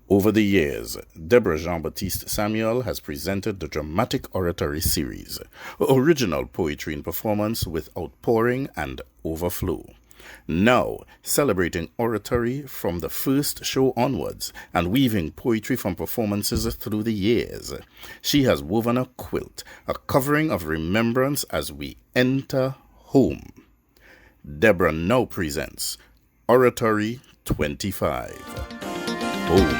Over the years, Deborah Jean-Baptiste-Samuel has presented the dramatic Oratory series, original poetry in performance with outpouring and overflow. Now, celebrating oratory from the first show onwards and weaving poetry from performances through the years, she has woven a quilt, a covering of remembrance as we enter home. Deborah now presents Oratory 25. Home.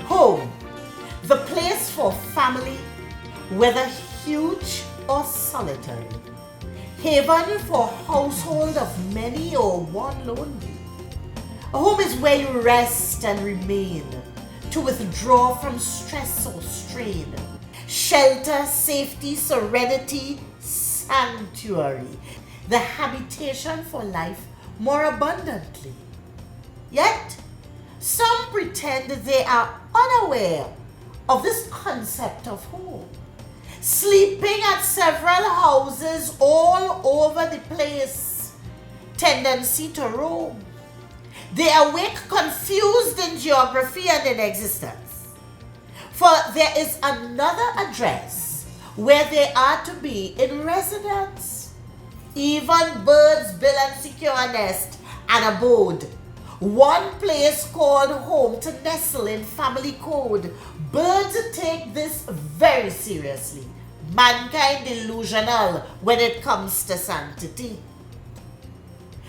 Home, the place for family, whether huge or solitary. Haven for household of many or one lonely. A home is where you rest and remain, to withdraw from stress or strain. Shelter, safety, serenity, sanctuary. The habitation for life more abundantly. Yet, some pretend they are unaware of this concept of home. Sleeping at several houses all over the place. Tendency to roam. They awake confused in geography and in existence. For there is another address where they are to be in residence. Even birds build and secure a nest and abode. One place called home to nestle in family code. Birds take this very seriously. Mankind delusional when it comes to sanctity.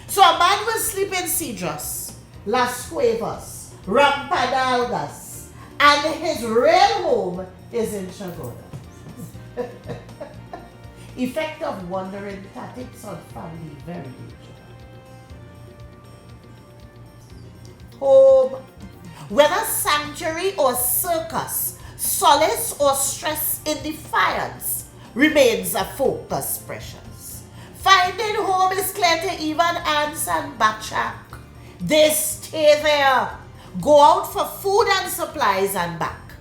So a man will sleep in Cedrus, Las Cuevas, Rampadalgas, and his real home is in Chagoda. Effect of wandering tactics on family very dangerous. Home, whether sanctuary or circus, solace or stress in defiance, remains a focus precious. Finding home is clear to even ants and Batchak. They stay there, go out for food and supplies and back.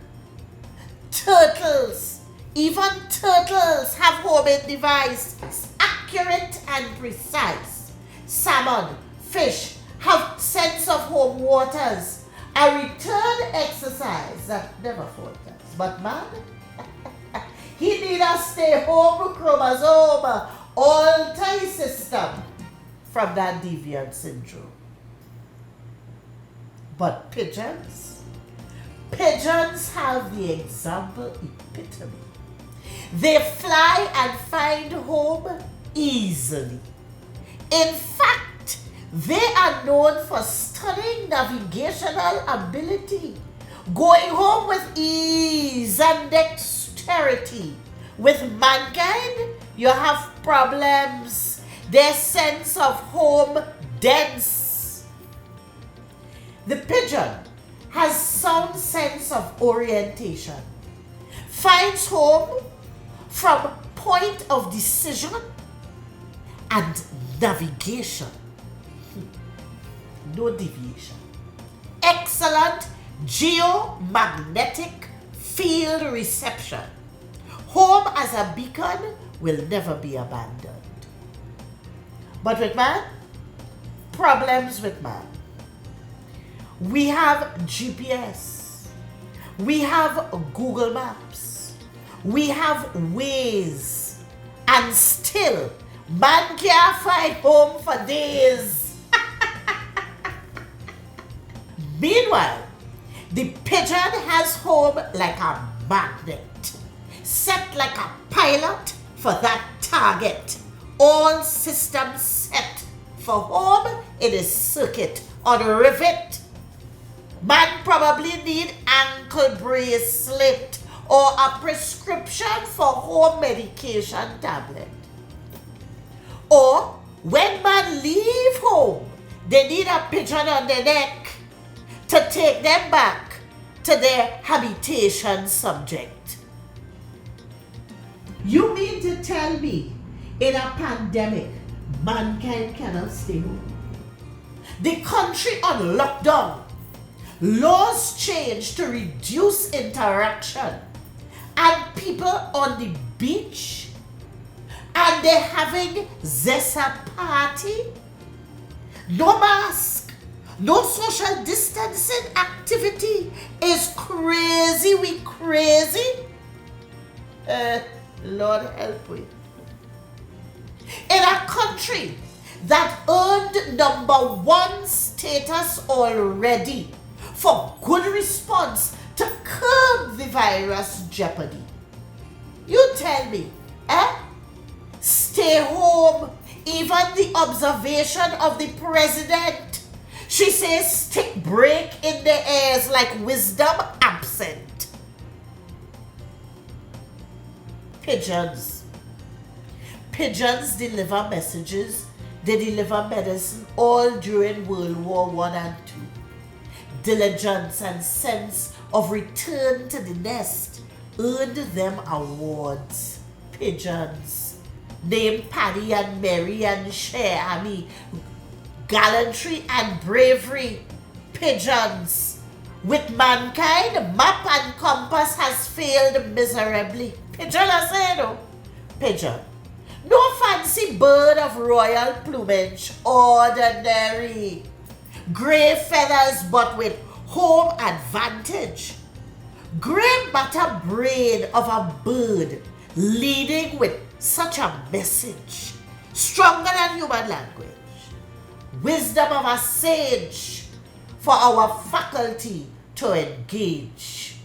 Turtles, even turtles have homing device, accurate and precise. Salmon, fish have sense of home waters, a return exercise that never falters. But man, he need a stay home chromosome, alter his system from that deviant syndrome. But pigeons have the example epitome. They fly and find home easily. In fact, they are known for stunning navigational ability, going home with ease and dexterity. With mankind, you have problems. Their sense of home dense. The pigeon has sound sense of orientation, finds home from point of decision and navigation. No deviation. Excellent geomagnetic field reception. Home as a beacon will never be abandoned. But with man, problems with man. We have GPS. We have Google Maps. We have Waze. And still, man can't find home for days. Meanwhile, the pigeon has home like a magnet, set like a pilot for that target. All systems set for home in a circuit on a rivet. Man probably need ankle bracelet or a prescription for home medication tablet. Or when man leave home, they need a pigeon on their neck to take them back to their habitation subject. You mean to tell me in a pandemic, mankind cannot stay home? The country on lockdown, laws changed to reduce interaction, and people on the beach and they're having Zessa party. No mask, no social distancing activity. Is crazy, we crazy? Lord help me. In a country that earned #1 status already for good response to curb the virus jeopardy. You tell me, stay home, even the observation of the president. She says stick break in the airs like wisdom absent. Pigeons. Pigeons deliver messages. They deliver medicine all during World War I and II. Diligence and sense of return to the nest earned them awards. Pigeons. Named Paddy and Mary and Cher Ami. Gallantry and bravery. Pigeons. With mankind, map and compass has failed miserably. Pigeon I say no. Pigeon. No fancy bird of royal plumage, ordinary. Grey feathers but with home advantage. Grey matter braid of a bird leading with such a message. Stronger than human language. Wisdom of a sage for our faculty to engage.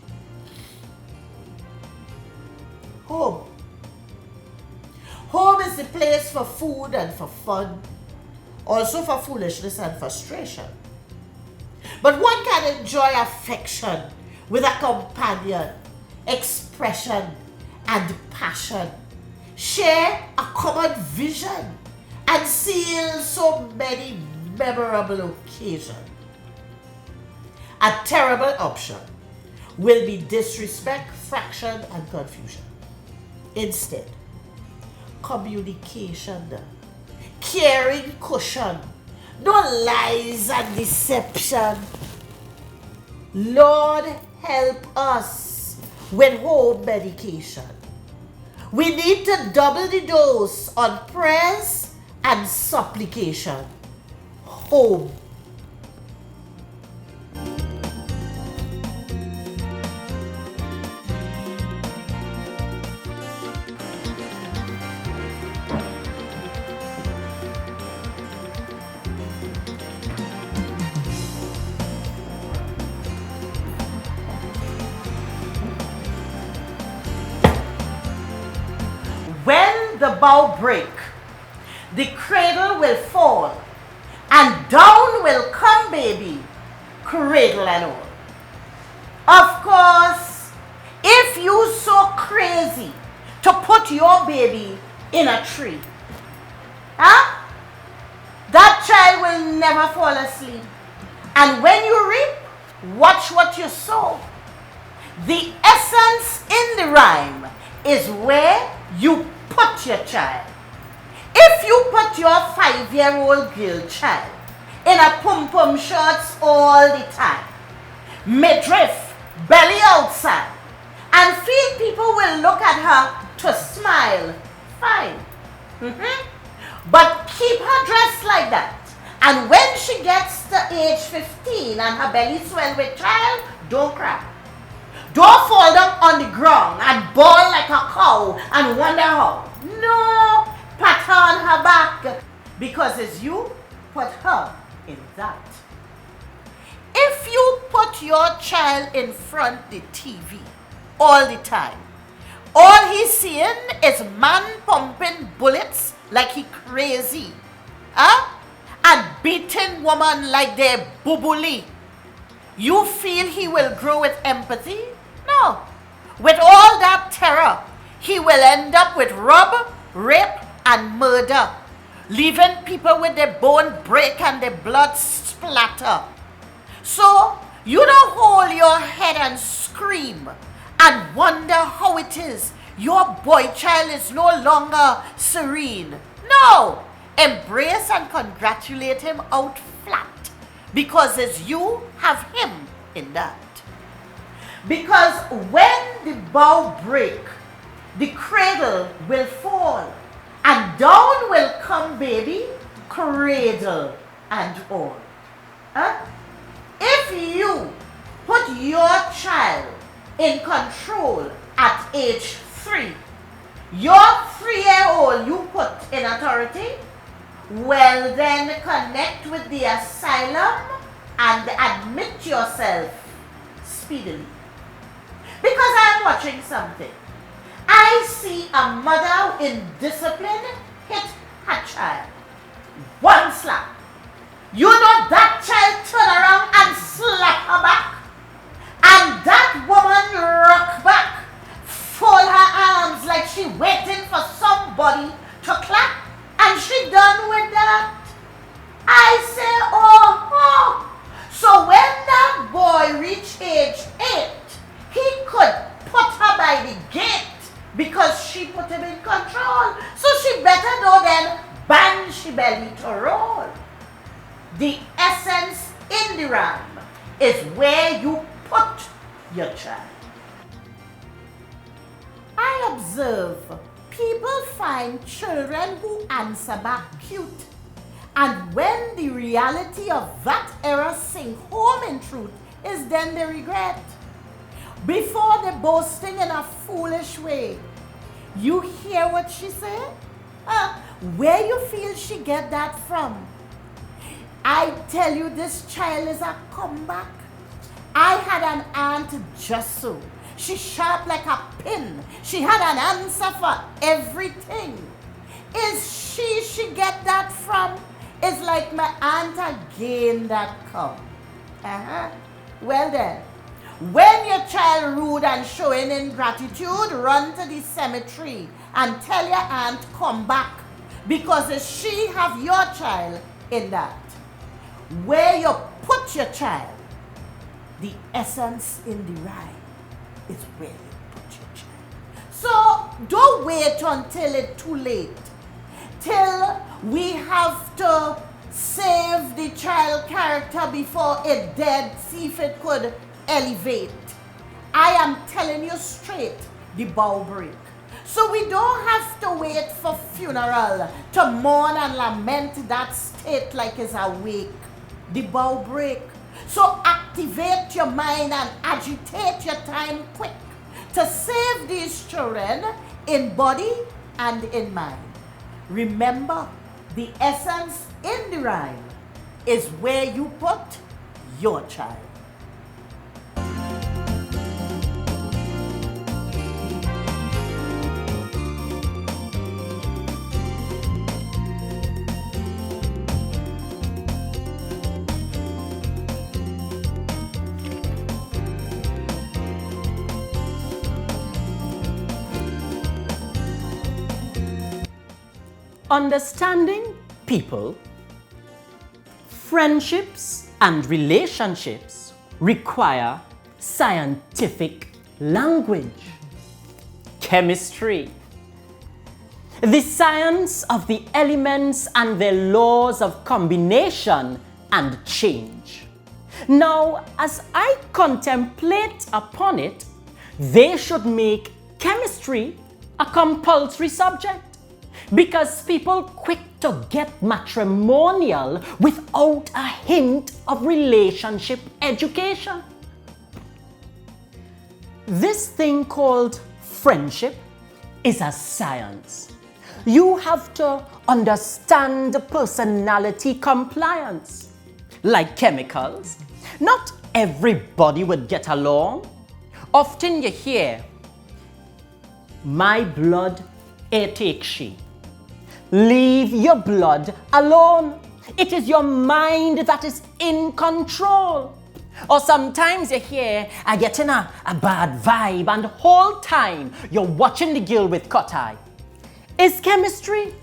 Home. Home is the place for food and for fun, also for foolishness and frustration. But one can enjoy affection with a companion, expression and passion, share a common vision and seal so many memorable occasions. A terrible option will be disrespect, fraction and confusion. Instead, communication, caring cushion, no lies and deception. Lord help us with home medication. We need to double the dose on prayers and supplication. Home. When the bough break, the cradle will fall, and down will come baby, cradle and all. Of course, if you so crazy to put your baby in a tree, that child will never fall asleep. And when you reap, watch what you sow. The essence in the rhyme is where you put your child. If you put your 5-year-old girl child in a pum-pum shorts all the time, midriff, belly outside, and feel people will look at her to smile, fine. But keep her dressed like that. And when she gets to age 15 and her belly swell with child, don't cry. Don't fall down on the ground and bawl like a cow and wonder how. No, pat her on her back because it's you put her in that. If you put your child in front the TV all the time, all he's seeing is man pumping bullets like he crazy, and beating woman like they're boobuli. You feel he will grow with empathy? No. With all that terror, he will end up with rob, rape, and murder, leaving people with their bone break and their blood splatter. So, you don't hold your head and scream and wonder how it is your boy child is no longer serene. No! Embrace and congratulate him out flat, because as you have him in that. Because when the bough break, the cradle will fall, And down will come baby, cradle and all. Huh? If you put your child in control at age 3, your 3-year-old you put in authority, well then connect with the asylum and admit yourself speedily. Because I'm watching something. I see a mother in discipline hit her child. One slap. You know that child turn around and slap her back. And that woman rock back, fold her arms like she waiting for somebody to clap. And she done with that. I say, oh. So when that boy reached age 8, he could put her by the gate because she put him in control. So she better know then, bang she belly to roll. The essence in the rhyme is where you put your child. I observe people find children who answer back cute. And when the reality of that error sink home in truth is then they regret. Before they boasting in a foolish way. You hear what she said? Where you feel she get that from? I tell you, this child is a comeback. I had an aunt just so. She sharp like a pin. She had an answer for everything. Is she get that from? It's like my aunt again that come. Well then, when your child rude and showing ingratitude, run to the cemetery and tell your aunt come back. Because she have your child in that. Where you put your child, the essence in the rhyme is where you put your child. So don't wait until it's too late. Till we have to save the child character before it dead, see if it could elevate. I am telling you straight, the bow break. So we don't have to wait for funeral to mourn and lament that state like it's awake. The bow break. So activate your mind and agitate your time quick to save these children in body and in mind. Remember, the essence in the rhyme is where you put your child. Understanding people, friendships, and relationships require scientific language. Chemistry, the science of the elements and their laws of combination and change. Now, as I contemplate upon it, they should make chemistry a compulsory subject. Because people quick to get matrimonial without a hint of relationship education. This thing called friendship is a science. You have to understand personality compliance. Like chemicals, not everybody would get along. Often you hear, my blood, it takes she. Leave your blood alone. It is your mind that is in control. Or sometimes you hear, I get in a bad vibe and the whole time you're watching the girl with cut eye. It's chemistry.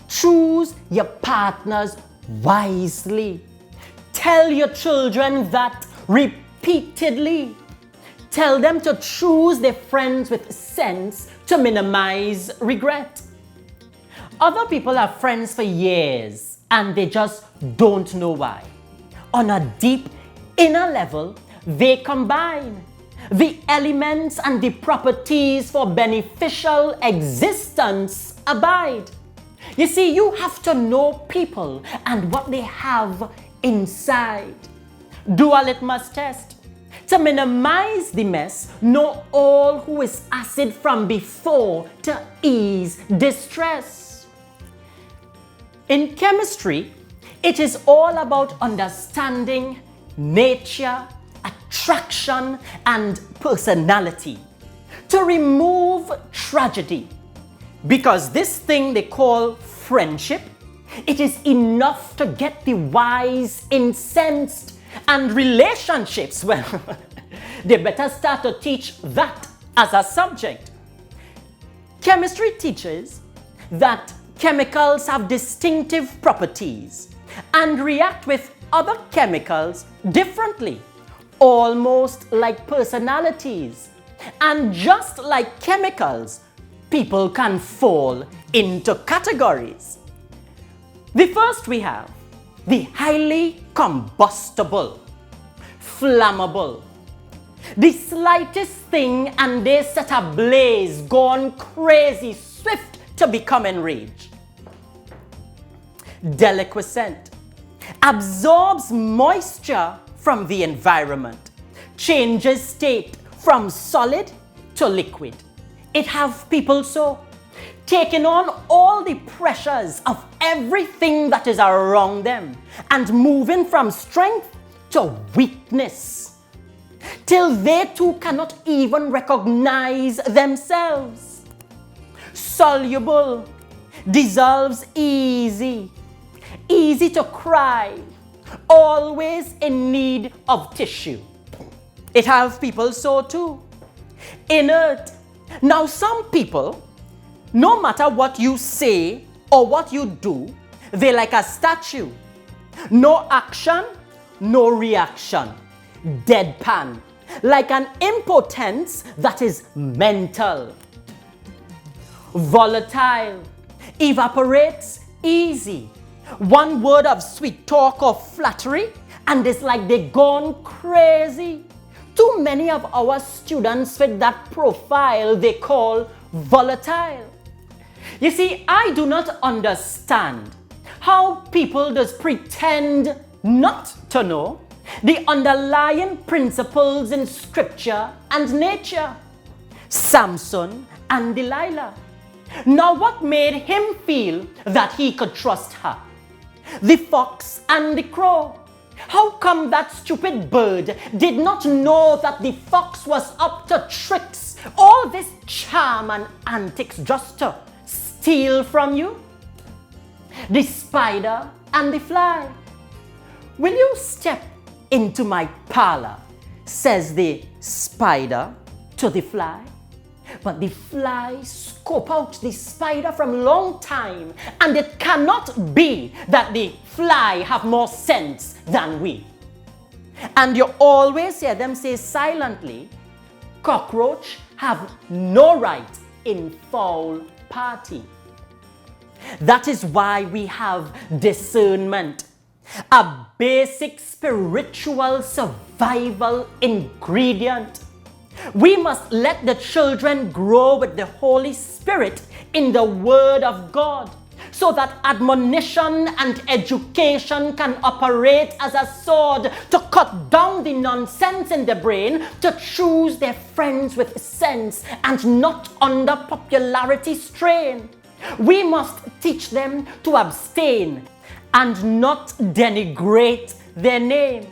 Choose your partners wisely. Tell your children that repeatedly. Tell them to choose their friends with sense to minimize regret. Other people are friends for years and they just don't know why. On a deep inner level, they combine. The elements and the properties for beneficial existence abide. You see, you have to know people and what they have inside. Do a litmus test. To minimize the mess, know all who is acid from before to ease distress. In chemistry, it is all about understanding nature, attraction, and personality to remove tragedy. Because this thing they call friendship, it is enough to get the wise incensed. And relationships, well, they better start to teach that as a subject. Chemistry teaches that chemicals have distinctive properties and react with other chemicals differently, almost like personalities. And just like chemicals, people can fall into categories. The first we have the highly combustible, flammable. The slightest thing and they set ablaze, gone crazy, swift to become enraged. Deliquescent absorbs moisture from the environment, changes state from solid to liquid. It have people so taking on all the pressures of everything that is around them and moving from strength to weakness till they too cannot even recognize themselves. Soluble dissolves easy to cry, always in need of tissue. It have people so too. Inert. Now some people, no matter what you say or what you do, they like a statue. No action, no reaction. Deadpan. Like an impotence that is mental. Volatile. Evaporates easy. One word of sweet talk or flattery and it's like they gone crazy. Too many of our students fit that profile they call volatile. You see, I do not understand how people just pretend not to know the underlying principles in scripture and nature. Samson and Delilah. Now what made him feel that he could trust her? The fox and the crow. How come that stupid bird did not know that the fox was up to tricks, all this charm and antics just to steal from you? The spider and the fly. Will you step into my parlor, says the spider to the fly. But the fly scope out the spider from long time, and it cannot be that the fly have more sense than we. And you always hear them say silently, cockroach have no right in foul party. That is why we have discernment, a basic spiritual survival ingredient. We must let the children grow with the Holy Spirit in the Word of God, so that admonition and education can operate as a sword to cut down the nonsense in the brain, to choose their friends with sense and not under popularity strain. We must teach them to abstain and not denigrate their name.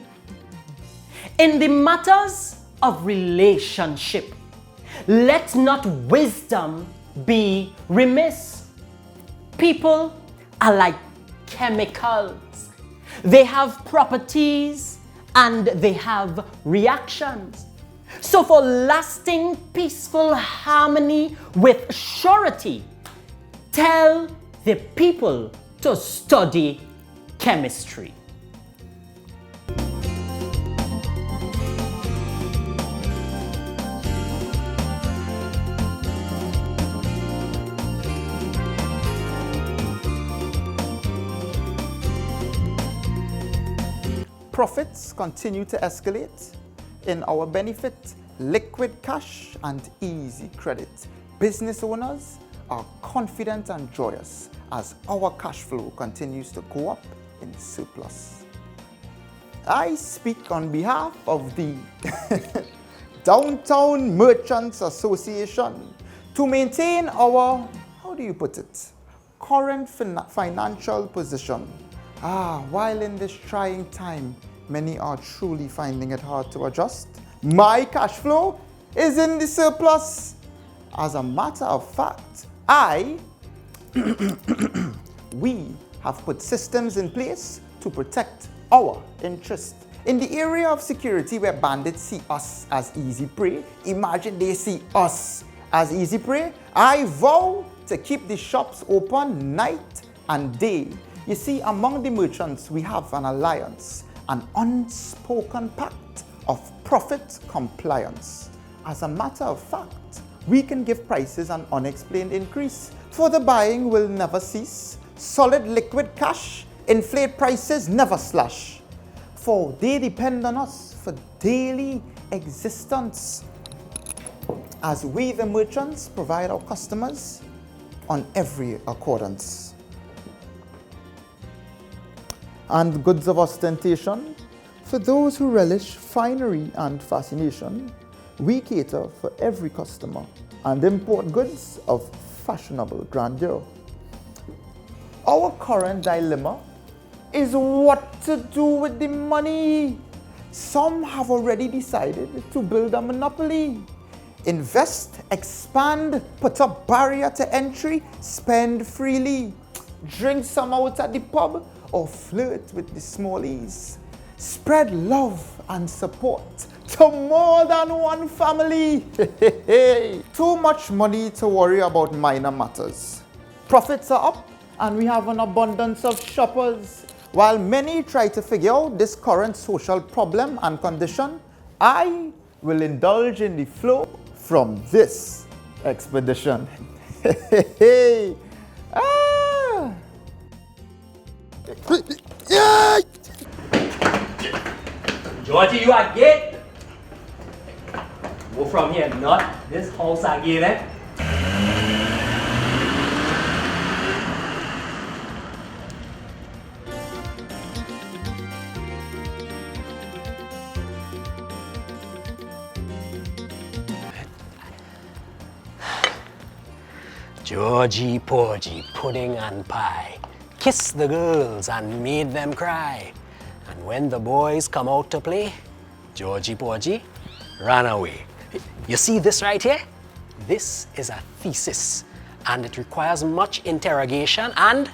In the matters of relationship, let not wisdom be remiss. People are like chemicals. They have properties and they have reactions. So for lasting peaceful harmony with surety, tell the people to study chemistry. Profits continue to escalate. In our benefit, liquid cash and easy credit. Business owners are confident and joyous as our cash flow continues to go up in surplus. I speak on behalf of the Downtown Merchants Association to maintain our, how do you put it, current financial position. While in this trying time, many are truly finding it hard to adjust. My cash flow is in the surplus. As a matter of fact, we have put systems in place to protect our interest. In the area of security where bandits see us as easy prey, imagine they see us as easy prey. I vow to keep the shops open night and day. You see, among the merchants, we have an alliance, an unspoken pact of profit compliance. As a matter of fact, we can give prices an unexplained increase, for the buying will never cease. Solid liquid cash, inflate prices, never slash. For they depend on us for daily existence, as we the merchants provide our customers on every accordance. And goods of ostentation, for those who relish finery and fascination, we cater for every customer and import goods of fashionable grandeur. Our current dilemma is what to do with the money. Some have already decided to build a monopoly. Invest, expand, put a barrier to entry, spend freely, drink some out at the pub, or flirt with the smallies. Spread love and support to more than one family. Too much money to worry about minor matters. Profits are up and we have an abundance of shoppers. While many try to figure out this current social problem and condition, I will indulge in the flow from this expedition. Georgie, you are gay. Go from here, not this house again, eh? Georgie Porgy, pudding and pie, kissed the girls and made them cry. And when the boys come out to play, Georgie Porgy ran away. You see this right here? This is a thesis, and it requires much interrogation and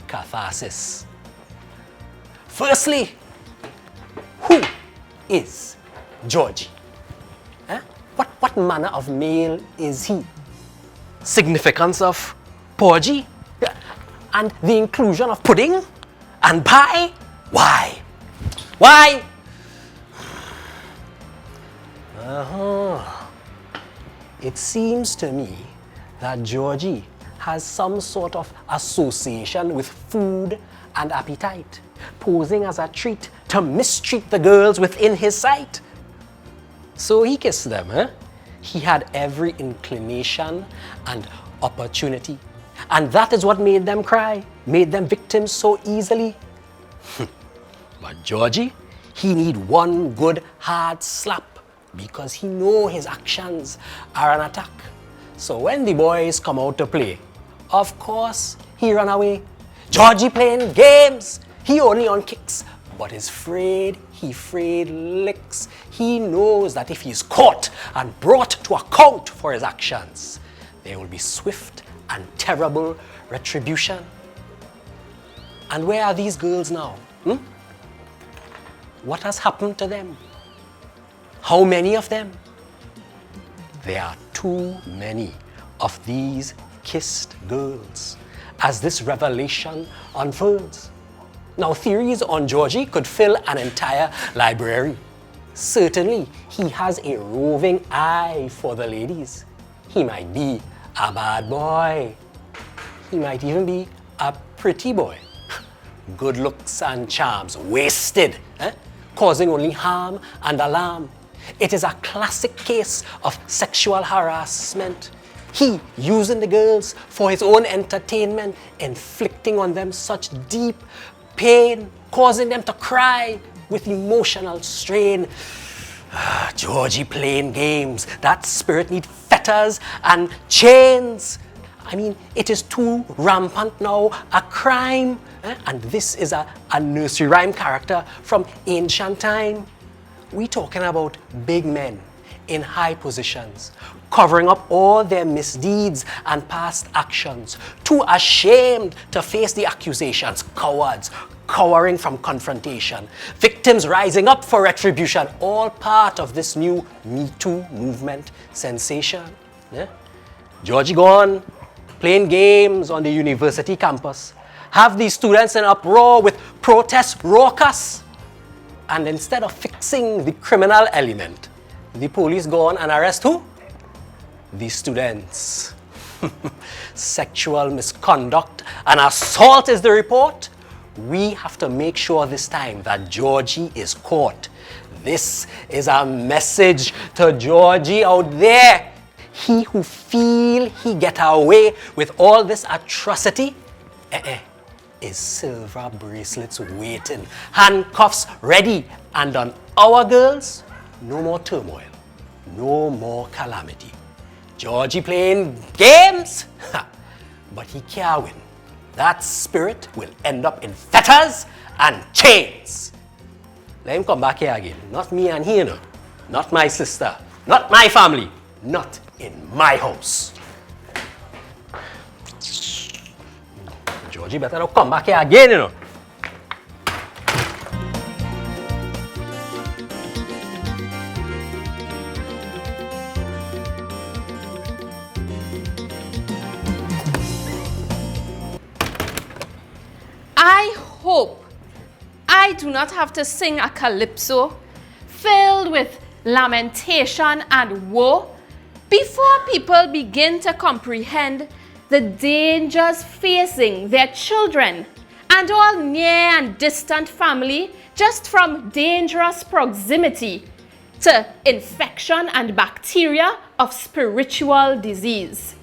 catharsis. Firstly, who is Georgie? Huh? What manner of male is he? Significance of Porgy? And the inclusion of pudding and pie? Why? Why? It seems to me that Georgie has some sort of association with food and appetite, posing as a treat to mistreat the girls within his sight. So he kissed them, huh? He had every inclination and opportunity. And that is what made them cry, made them victims so easily. But Georgie, he need one good hard slap because he know his actions are an attack. So when the boys come out to play, of course he run away. Georgie playing games, he only on kicks, but is afraid, he afraid licks. He knows that if he's caught and brought to account for his actions, there will be swift and terrible retribution. And where are these girls now? What has happened to them? How many of them? There are too many of these kissed girls as this revelation unfolds. Now, theories on Georgie could fill an entire library. Certainly, he has a roving eye for the ladies. He might be a bad boy. He might even be a pretty boy. Good looks and charms wasted, causing only harm and alarm. It is a classic case of sexual harassment. He using the girls for his own entertainment, inflicting on them such deep pain, causing them to cry with emotional strain. Georgie playing games. That spirit need fetters and chains. I mean, it is too rampant now, a crime. And this is a nursery rhyme character from ancient time. We talking about big men in high positions, covering up all their misdeeds and past actions, too ashamed to face the accusations, cowards, cowering from confrontation, victims rising up for retribution, all part of this new Me Too movement sensation. Yeah? Georgie gone, playing games on the university campus, have these students in uproar with protest raucous. And instead of fixing the criminal element, the police go on and arrest who? The students. Sexual misconduct and assault is the report. We have to make sure this time that Georgie is caught. This is a message to Georgie out there. He who feel he get away with all this atrocity, is silver bracelets waiting, handcuffs ready, and on our girls, no more turmoil, no more calamity. Georgie playing games, but he can't win. That spirit will end up in fetters and chains. Let him come back here again. Not me and he, no. Not my sister. Not my family. Not in my house. Georgie better not come back here again, you know. I hope I do not have to sing a calypso filled with lamentation and woe before people begin to comprehend the dangers facing their children and all near and distant family just from dangerous proximity to infection and bacteria of spiritual disease.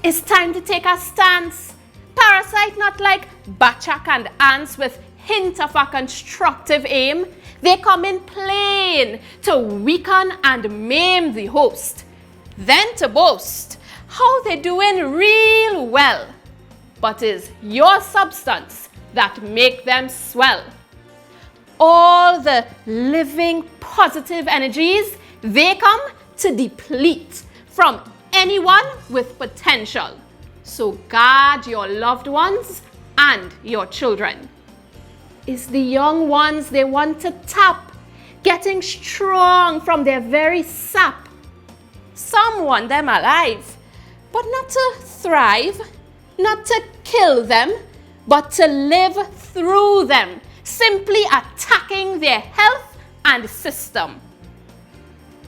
It's time to take a stance. Parasite not like bachak and ants with hint of a constructive aim. They come in plain to weaken and maim the host, then to boast how they doing real well. But is your substance that make them swell. All the living positive energies, they come to deplete from anyone with potential. So guard your loved ones and your children. It's the young ones they want to tap, getting strong from their very sap. Some want them alive, but not to thrive, not to kill them, but to live through them, simply attacking their health and system.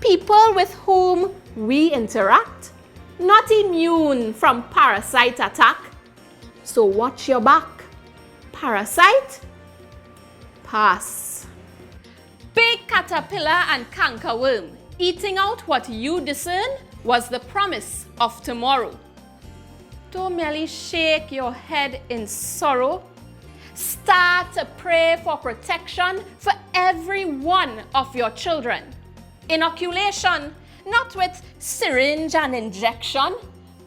People with whom we interact, not immune from parasite attack. So watch your back. Parasite, pass. Big caterpillar and cankerworm eating out what you discern was the promise of tomorrow. Don't merely shake your head in sorrow. Start to pray for protection for every one of your children. Inoculation, not with syringe and injection,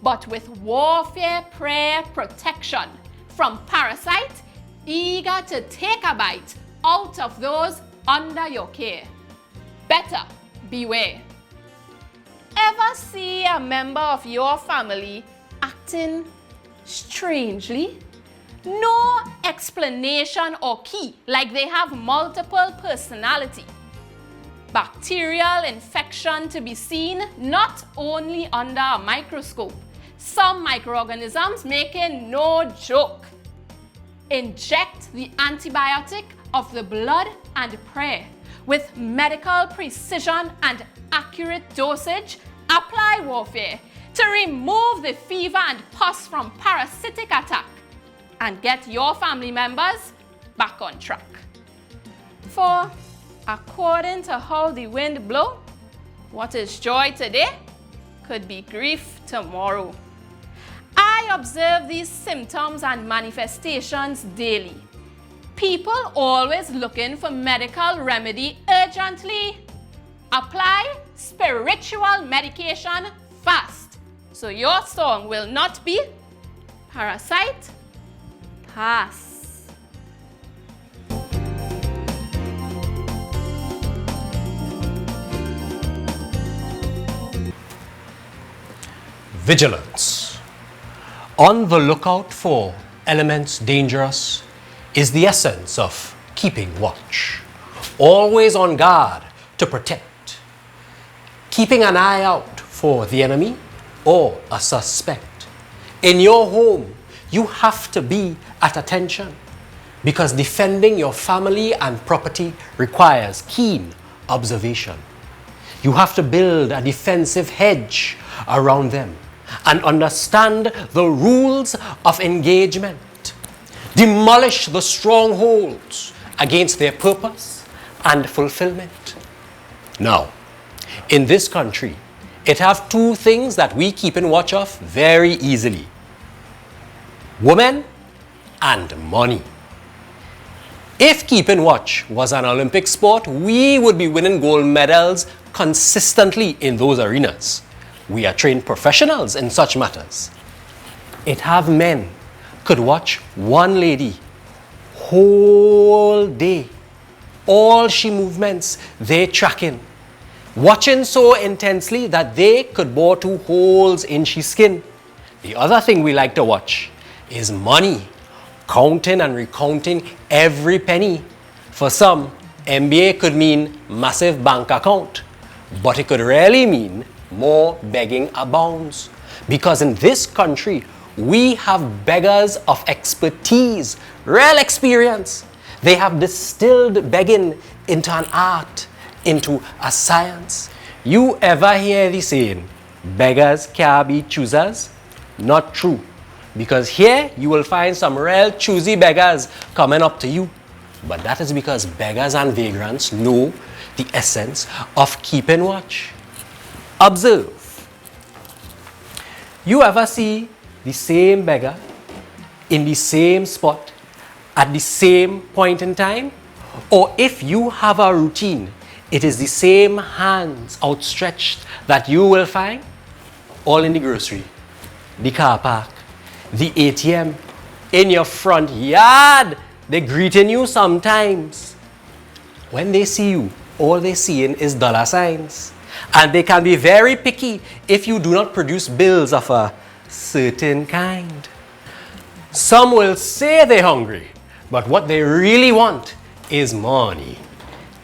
but with warfare prayer protection from parasite eager to take a bite out of those under your care. Better beware. Ever see a member of your family acting strangely? No explanation or key, like they have multiple personality. Bacterial infection to be seen not only under a microscope, some microorganisms making no joke. Inject the antibiotic of the blood and prayer with medical precision and accurate dosage. Apply warfare to remove the fever and pus from parasitic attack and get your family members back on track. For according to how the wind blow, what is joy today could be grief tomorrow. I observe these symptoms and manifestations daily. People always looking for medical remedy urgently. Apply spiritual medication fast, so your song will not be parasite, pass. Vigilance. On the lookout for elements dangerous is the essence of keeping watch. Always on guard to protect. Keeping an eye out for the enemy or a suspect. In your home, you have to be at attention because defending your family and property requires keen observation. You have to build a defensive hedge around them and understand the rules of engagement. Demolish the strongholds against their purpose and fulfillment. Now, in this country, it have two things that we keep in watch of very easily. Women and money. If keeping watch was an Olympic sport, we would be winning gold medals consistently in those arenas. We are trained professionals in such matters. It have men could watch one lady whole day. All she movements, they tracking. Watching so intensely that they could bore 2 holes in she skin. The other thing we like to watch is money. Counting and recounting every penny. For some, MBA could mean massive bank account. But it could really mean more begging abounds. Because in this country, we have beggars of expertise, real experience. They have distilled begging into an art, into a science. You ever hear the saying, beggars can't be choosers? Not true. Because here you will find some real choosy beggars coming up to you. But that is because beggars and vagrants know the essence of keeping watch. Observe. You ever see the same beggar in the same spot at the same point in time? Or if you have a routine, it is the same hands outstretched that you will find all in the grocery, the car park, the ATM, in your front yard. They're greeting you sometimes. When they see you, all they're seeing is dollar signs. And they can be very picky if you do not produce bills of a certain kind. Some will say they're hungry, but what they really want is money.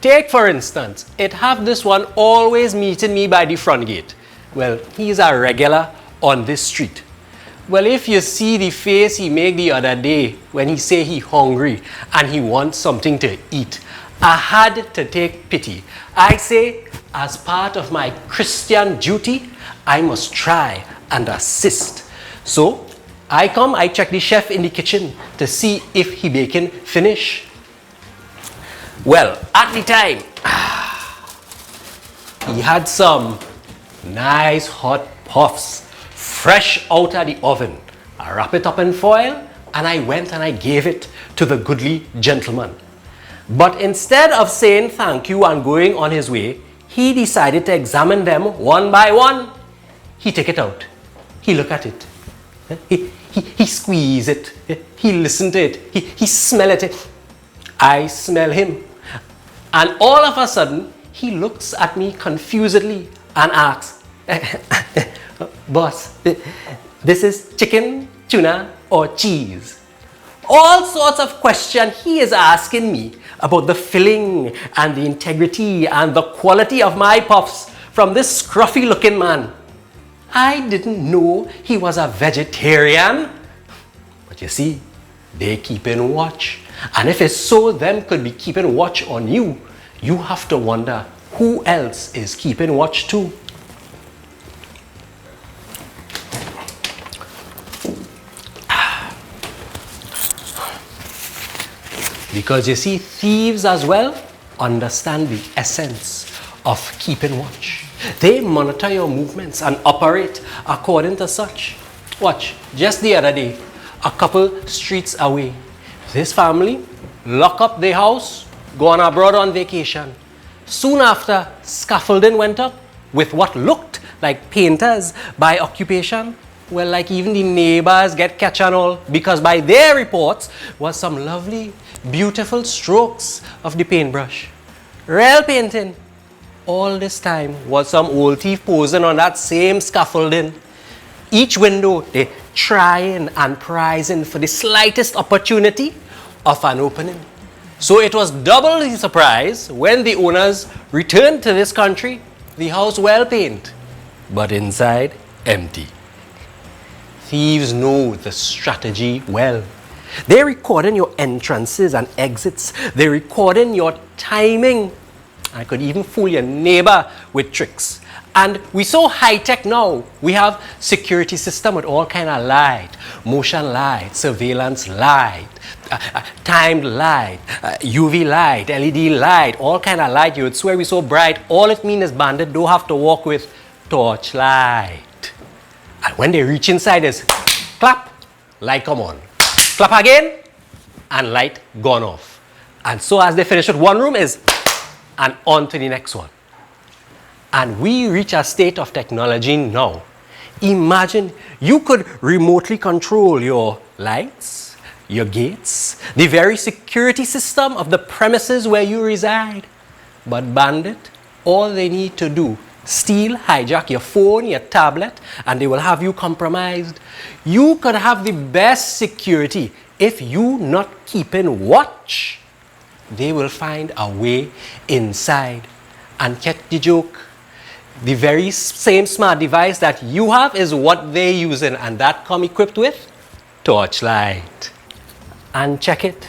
Take for instance, it have this one always meeting me by the front gate. Well, he's a regular on this street. Well, if you see the face he made the other day when he say he hungry and he wants something to eat, I had to take pity. I say, as part of my Christian duty, I must try and assist. So, I check the chef in the kitchen to see if he baking finish. Well, at the time, he had some nice hot puffs fresh out of the oven. I wrap it up in foil and I went and I gave it to the goodly gentleman. But instead of saying thank you and going on his way, he decided to examine them one by one. He take it out. He look at it. He squeeze it. He listen to it. He smell it. I smell him. And all of a sudden, he looks at me confusedly and asks, boss, this is chicken, tuna, or cheese? All sorts of questions he is asking me about the filling and the integrity and the quality of my puffs from this scruffy looking man. I didn't know he was a vegetarian. But you see, they keeping watch. And if it's so them could be keeping watch on you, you have to wonder who else is keeping watch too. Because you see, thieves as well understand the essence of keeping watch. They monitor your movements and operate according to such. Watch, just the other day, a couple streets away, this family lock up their house, go on abroad on vacation. Soon after, scaffolding went up with what looked like painters by occupation. Well, like even the neighbors get catch and all, because by their reports was some lovely, beautiful strokes of the paintbrush. Real painting. All this time was some old thief posing on that same scaffolding. Each window they trying and prizing for the slightest opportunity of an opening. So it was doubly surprise when the owners returned to this country, the house well painted, but inside empty. Thieves know the strategy well. They're recording your entrances and exits. They're recording your timing. I could even fool your neighbor with tricks. And we're so high-tech now. We have security system with all kind of light, motion light, surveillance light, timed light, UV light, LED light, all kind of light. You would swear we're so bright. All it means is bandit don't have to walk with torchlight. And when they reach inside, is clap, light come on. Clap again, and light gone off. And so as they finish with one room is, and on to the next one. And we reach a state of technology now. Imagine you could remotely control your lights, your gates, the very security system of the premises where you reside. But bandit, all they need to do, steal, hijack your phone, your tablet, and they will have you compromised. You could have the best security if you not keeping watch. They will find a way inside. And catch the joke. The very same smart device that you have is what they're using, and that come equipped with torchlight. And check it.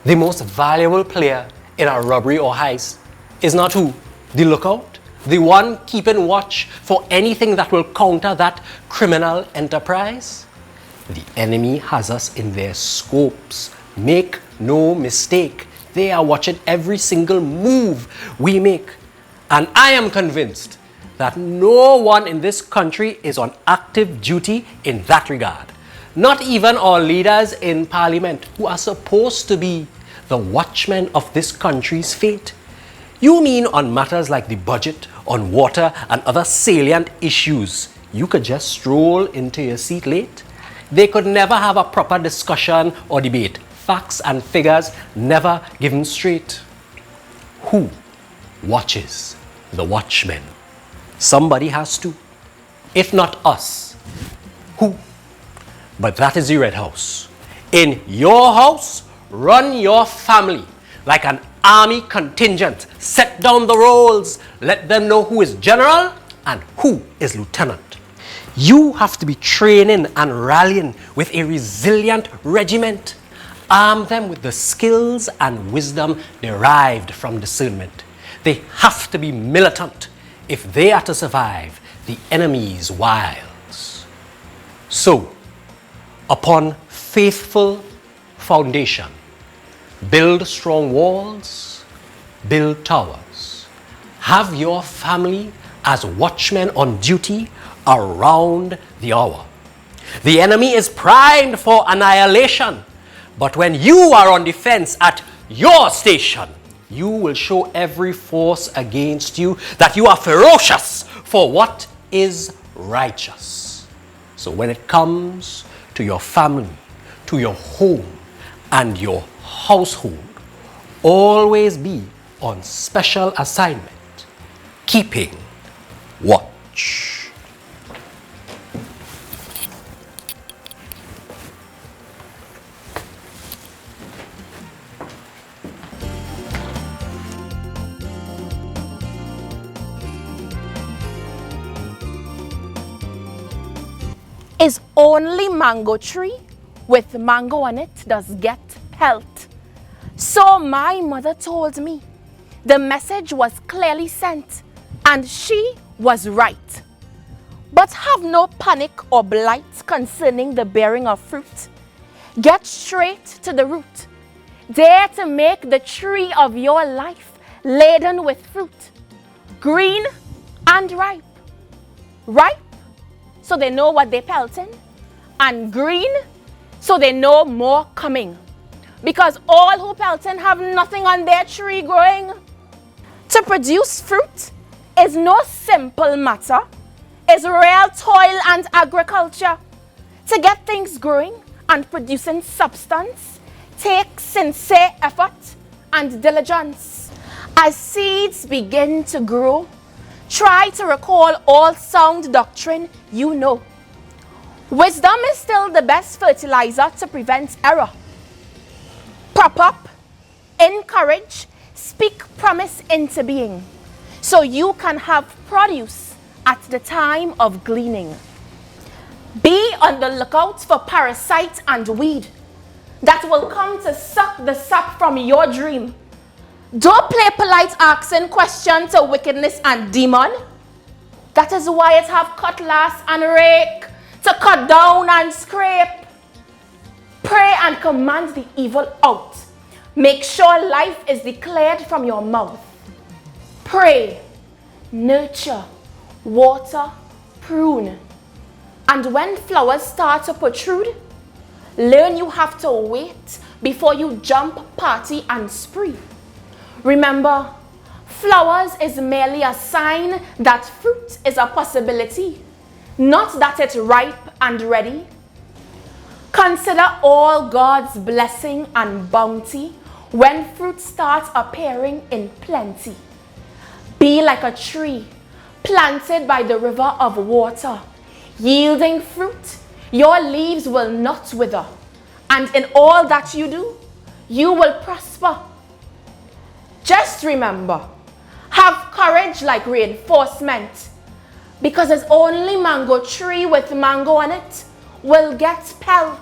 The most valuable player in a robbery or heist is not who? The lookout. The one keeping watch for anything that will counter that criminal enterprise. The enemy has us in their scopes. Make no mistake. They are watching every single move we make. And I am convinced that no one in this country is on active duty in that regard. Not even our leaders in parliament, who are supposed to be the watchmen of this country's fate. You mean on matters like the budget, on water and other salient issues, you could just stroll into your seat late? They could never have a proper discussion or debate. Facts and figures never given straight. Who watches the watchmen? Somebody has to. If not us, who? But that is the Red House. In your house, run your family like an army contingent. Set down the roles. Let them know who is general and who is lieutenant. You have to be training and rallying with a resilient regiment. Arm them with the skills and wisdom derived from discernment. They have to be militant if they are to survive the enemy's wiles. So, upon faithful foundation, build strong walls, build towers. Have your family as watchmen on duty around the hour. The enemy is primed for annihilation, but when you are on defense at your station, you will show every force against you that you are ferocious for what is righteous. So when it comes to your family, to your home, and your household, always be on special assignment, keeping watch. Is only mango tree with mango on it does get pelt. So my mother told me the message was clearly sent and she was right. But have no panic or blight concerning the bearing of fruit. Get straight to the root. Dare to make the tree of your life laden with fruit, green and ripe. Ripe, so they know what they're pelting, and green, so they know more coming. Because all who pelting have nothing on their tree growing. To produce fruit is no simple matter. It's real toil and agriculture. To get things growing and producing substance takes sincere effort and diligence. As seeds begin to grow, try to recall all sound doctrine you know. Wisdom is still the best fertilizer to prevent error. Prop up, encourage, speak promise into being, so you can have produce at the time of gleaning. Be on the lookout for parasite and weed that will come to suck the sap from your dream. Don't play polite asking questions to wickedness and demon. That is why it have cutlass and rake to cut down and scrape. Pray and command the evil out. Make sure life is declared from your mouth. Pray, nurture, water, prune. And when flowers start to protrude, learn you have to wait before you jump, party, and spree. Remember, flowers is merely a sign that fruit is a possibility, not that it's ripe and ready. Consider all God's blessing and bounty when fruit starts appearing in plenty. Be like a tree planted by the river of water, yielding fruit. Your leaves will not wither, and in all that you do, you will prosper. Just remember, have courage like reinforcement, because it's only mango tree with mango on it will get pelt.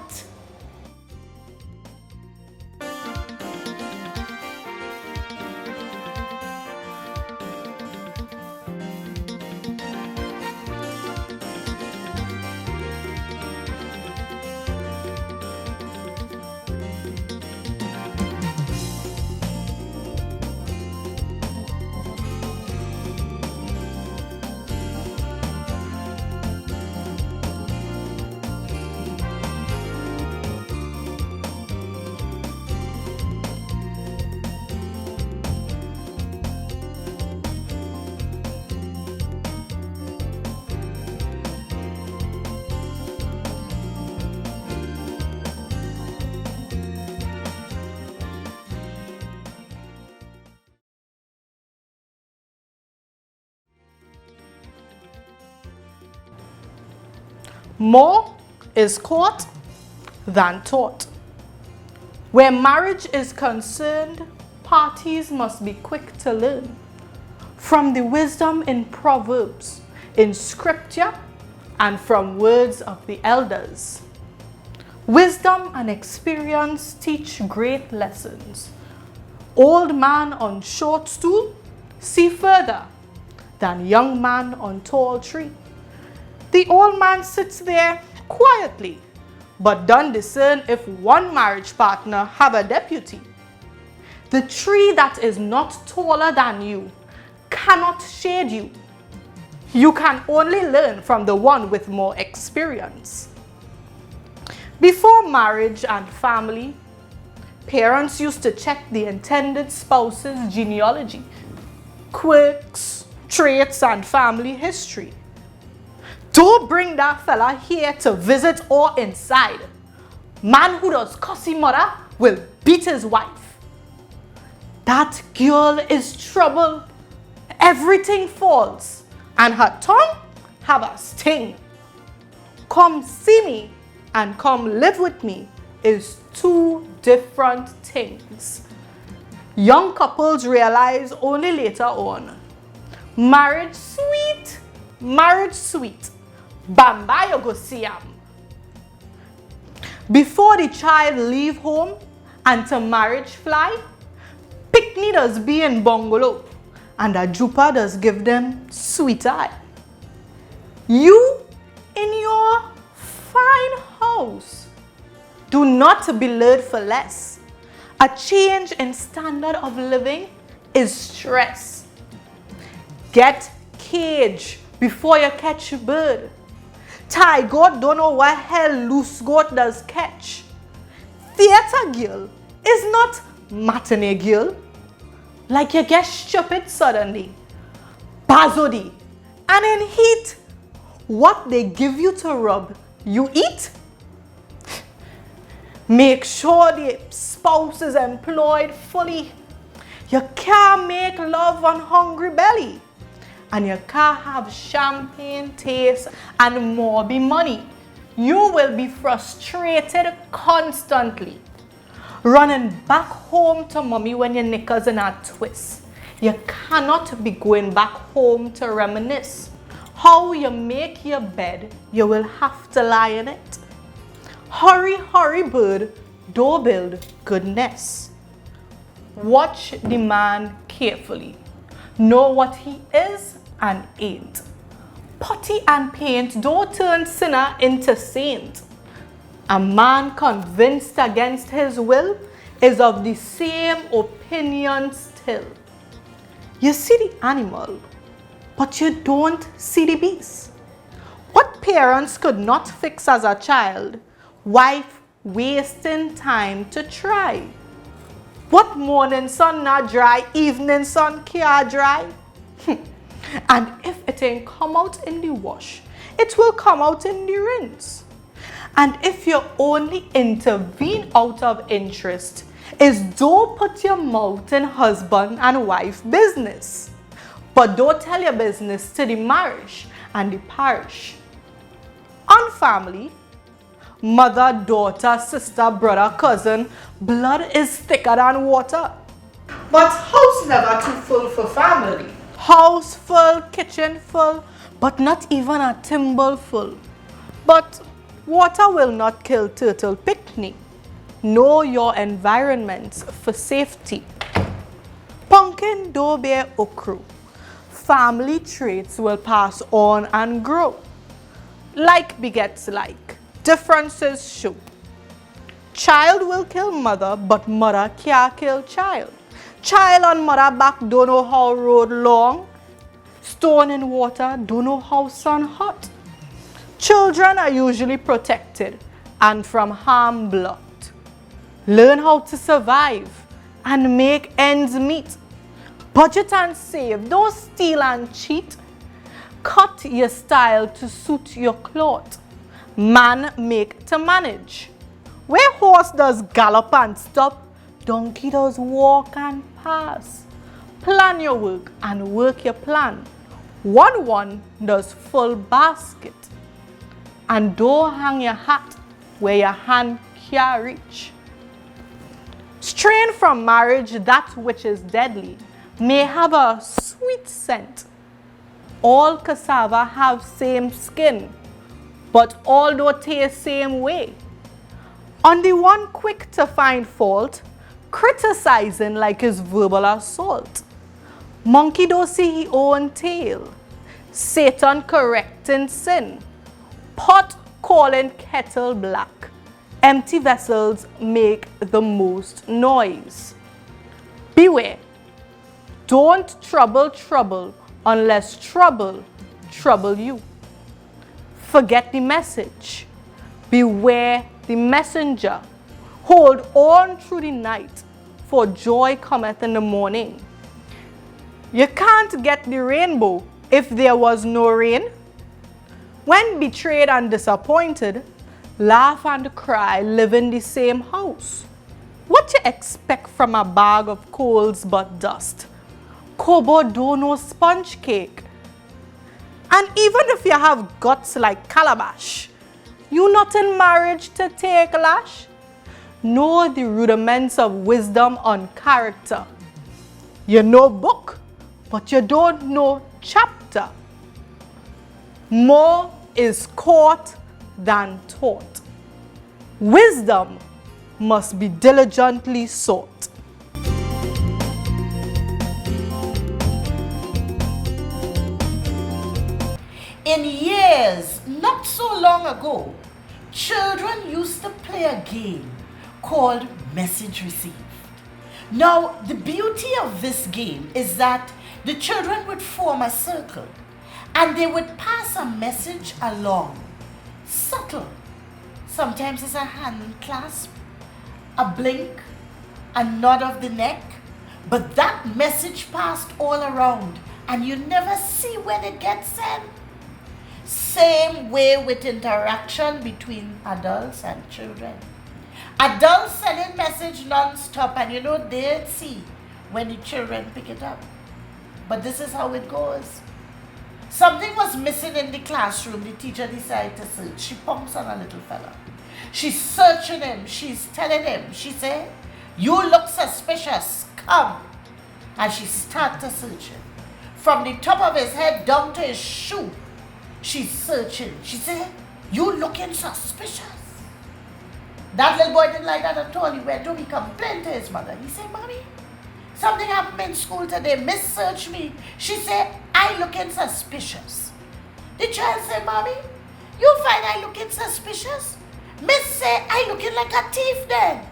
More is caught than taught. Where marriage is concerned, parties must be quick to learn from the wisdom in Proverbs, in Scripture, and from words of the elders. Wisdom and experience teach great lessons. Old man on short stool see further than young man on tall tree. The old man sits there quietly, but don't discern if one marriage partner have a deputy. The tree that is not taller than you cannot shade you. You can only learn from the one with more experience. Before marriage and family, parents used to check the intended spouse's genealogy, quirks, traits, and family history. Don't bring that fella here to visit or inside. Man who does cussy mother will beat his wife. That girl is trouble. Everything falls, and her tongue have a sting. Come see me and come live with me is two different things. Young couples realize only later on. Marriage sweet, marriage sweet. Bamba you go see am. Before the child leave home and to marriage fly, picnic does be in bungalow and a jupa does give them sweet eye. You in your fine house do not be lured for less. A change in standard of living is stress. Get cage before you catch a bird. Tie goat don't know what hell loose goat does catch. Theater girl is not matinee girl. Like you get stupid suddenly. Bazodi. And in heat, what they give you to rub, you eat? Make sure the spouse is employed fully. You can't make love on hungry belly. And you can't have champagne taste and more be money. You will be frustrated constantly. Running back home to mommy when your knickers in a twist. You cannot be going back home to reminisce. How you make your bed, you will have to lie in it. Hurry, hurry, bird, don't build good nest. Watch the man carefully. Know what he is and ain't. Putty and paint don't turn sinner into saint. A man convinced against his will is of the same opinion still. You see the animal, but you don't see the beast. What parents could not fix as a child, wife wasting time to try. What morning sun not dry, evening sun can't dry. And if it ain't come out in the wash, it will come out in the rinse. And if you only intervene out of interest, is don't put your mouth in husband and wife business. But don't tell your business to the marriage and the parish. On family, mother, daughter, sister, brother, cousin, blood is thicker than water. But house never too full for family. House full, kitchen full, but not even a thimble full. But water will not kill turtle picnic. Know your environment for safety. Pumpkin do bear okra. Family traits will pass on and grow. Like begets like. Differences show. Child will kill mother, but mother can't kill child. Child on mother back don't know how road long. Stone in water don't know how sun hot. Children are usually protected and from harm blocked. Learn how to survive and make ends meet. Budget and save, don't steal and cheat. Cut your style to suit your cloth. Man make to manage. Where horse does gallop and stop, donkey does walk and pass. Plan your work and work your plan. One does full basket. And don't hang your hat where your hand can't reach. Strain from marriage that which is deadly may have a sweet scent. All cassava have same skin, but all don't taste same way. On the one quick to find fault, criticizing like his verbal assault. Monkey don't see his own tail. Satan correcting sin. Pot calling kettle black. Empty vessels make the most noise. Beware. Don't trouble unless trouble you. Forget the message. Beware the messenger. Hold on through the night, for joy cometh in the morning. You can't get the rainbow if there was no rain. When betrayed and disappointed, laugh and cry live in the same house. What you expect from a bag of coals but dust? Kobo don't know sponge cake. And even if you have guts like calabash, you not in marriage to take lash. Know the rudiments of wisdom on character. You know book, but you don't know chapter. More is caught than taught. Wisdom must be diligently sought. In years not so long ago, children used to play a game called Message Received. Now, the beauty of this game is that the children would form a circle And they would pass a message along. Subtle. Sometimes it's a hand clasp, a blink, a nod of the neck. But that message passed all around, and you never see when it gets sent. Same way with interaction between adults and children. Adults sending message non-stop, and they'd see when the children pick it up. But this is how it goes. Something was missing in the classroom. The teacher decided to search. She pumps on a little fella. She's searching him. She's telling him. She said, "You look suspicious. Come." And she started to search him. From the top of his head down to his shoe, she's searching. She said, "You looking suspicious." That little boy didn't like that at all. He went home. He complained to his mother. He said, "Mommy, something happened in school today. Miss searched me. She said, I looking suspicious." The child said, "Mommy, you find I looking suspicious? Miss said, I looking like a thief then."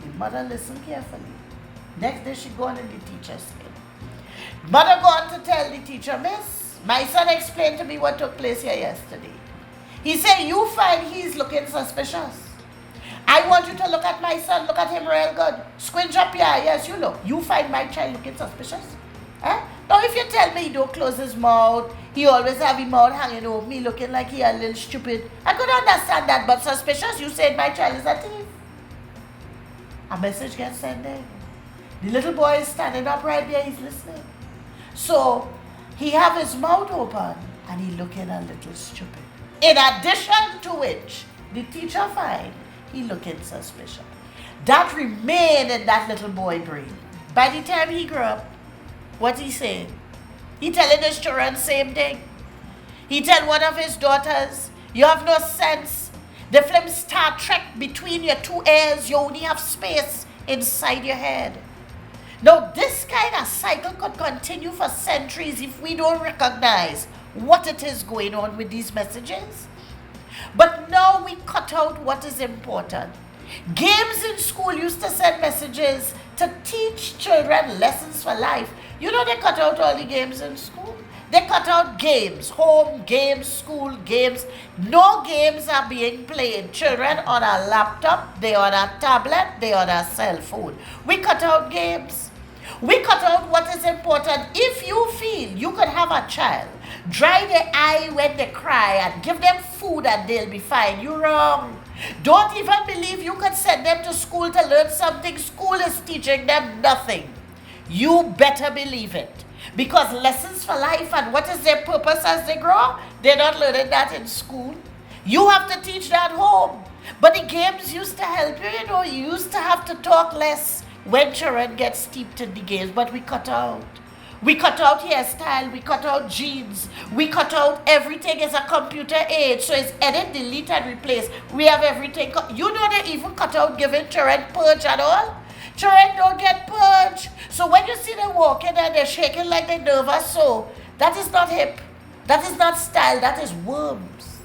The mother listened carefully. Next day she gone in the teacher's head. Mother gone to tell the teacher, "Miss, my son explained to me what took place here yesterday. He said you find he's looking suspicious. I want you to look at my son. Look at him real good. Squinch up your eye. Yes, you look. You find my child looking suspicious? Eh? Now if you tell me he don't close his mouth, he always have his mouth hanging over me looking like he a little stupid, I could understand that, but suspicious, you said my child is a thief." A message gets sent there. The little boy is standing up right there, he's listening. So he have his mouth open and he looking a little stupid. In addition to which, the teacher find he looking suspicious. That remained in that little boy brain. By the time he grew up, what he saying? He telling his children same thing. He tell one of his daughters, "You have no sense. The film Star Trek between your two ears, you only have space inside your head." Now this kind of cycle could continue for centuries if we don't recognize what it is going on with these messages. But now we cut out what is important. Games in school used to send messages to teach children lessons for life. They cut out all the games in school. They cut out games, home games, school games. No games are being played. Children on a laptop, they on a tablet, they on a cell phone. We cut out games. We cut out what is important. If you feel you could have a child, dry their eye when they cry and give them food and they'll be fine, you're wrong. Don't even believe you could send them to school to learn something. School is teaching them nothing. You better believe it. Because lessons for life and what is their purpose as they grow, they're not learning that in school. You have to teach that home. But the games used to help you, you used to have to talk less when children get steeped in the games, but we cut out. We cut out hairstyle, we cut out jeans, we cut out everything is a computer age, so it's edit, delete, and replace. We have everything. They even cut out giving children purge at all. Children don't get purge. So when you see them walking and they're shaking like they're nervous, so that is not hip. That is not style, that is worms.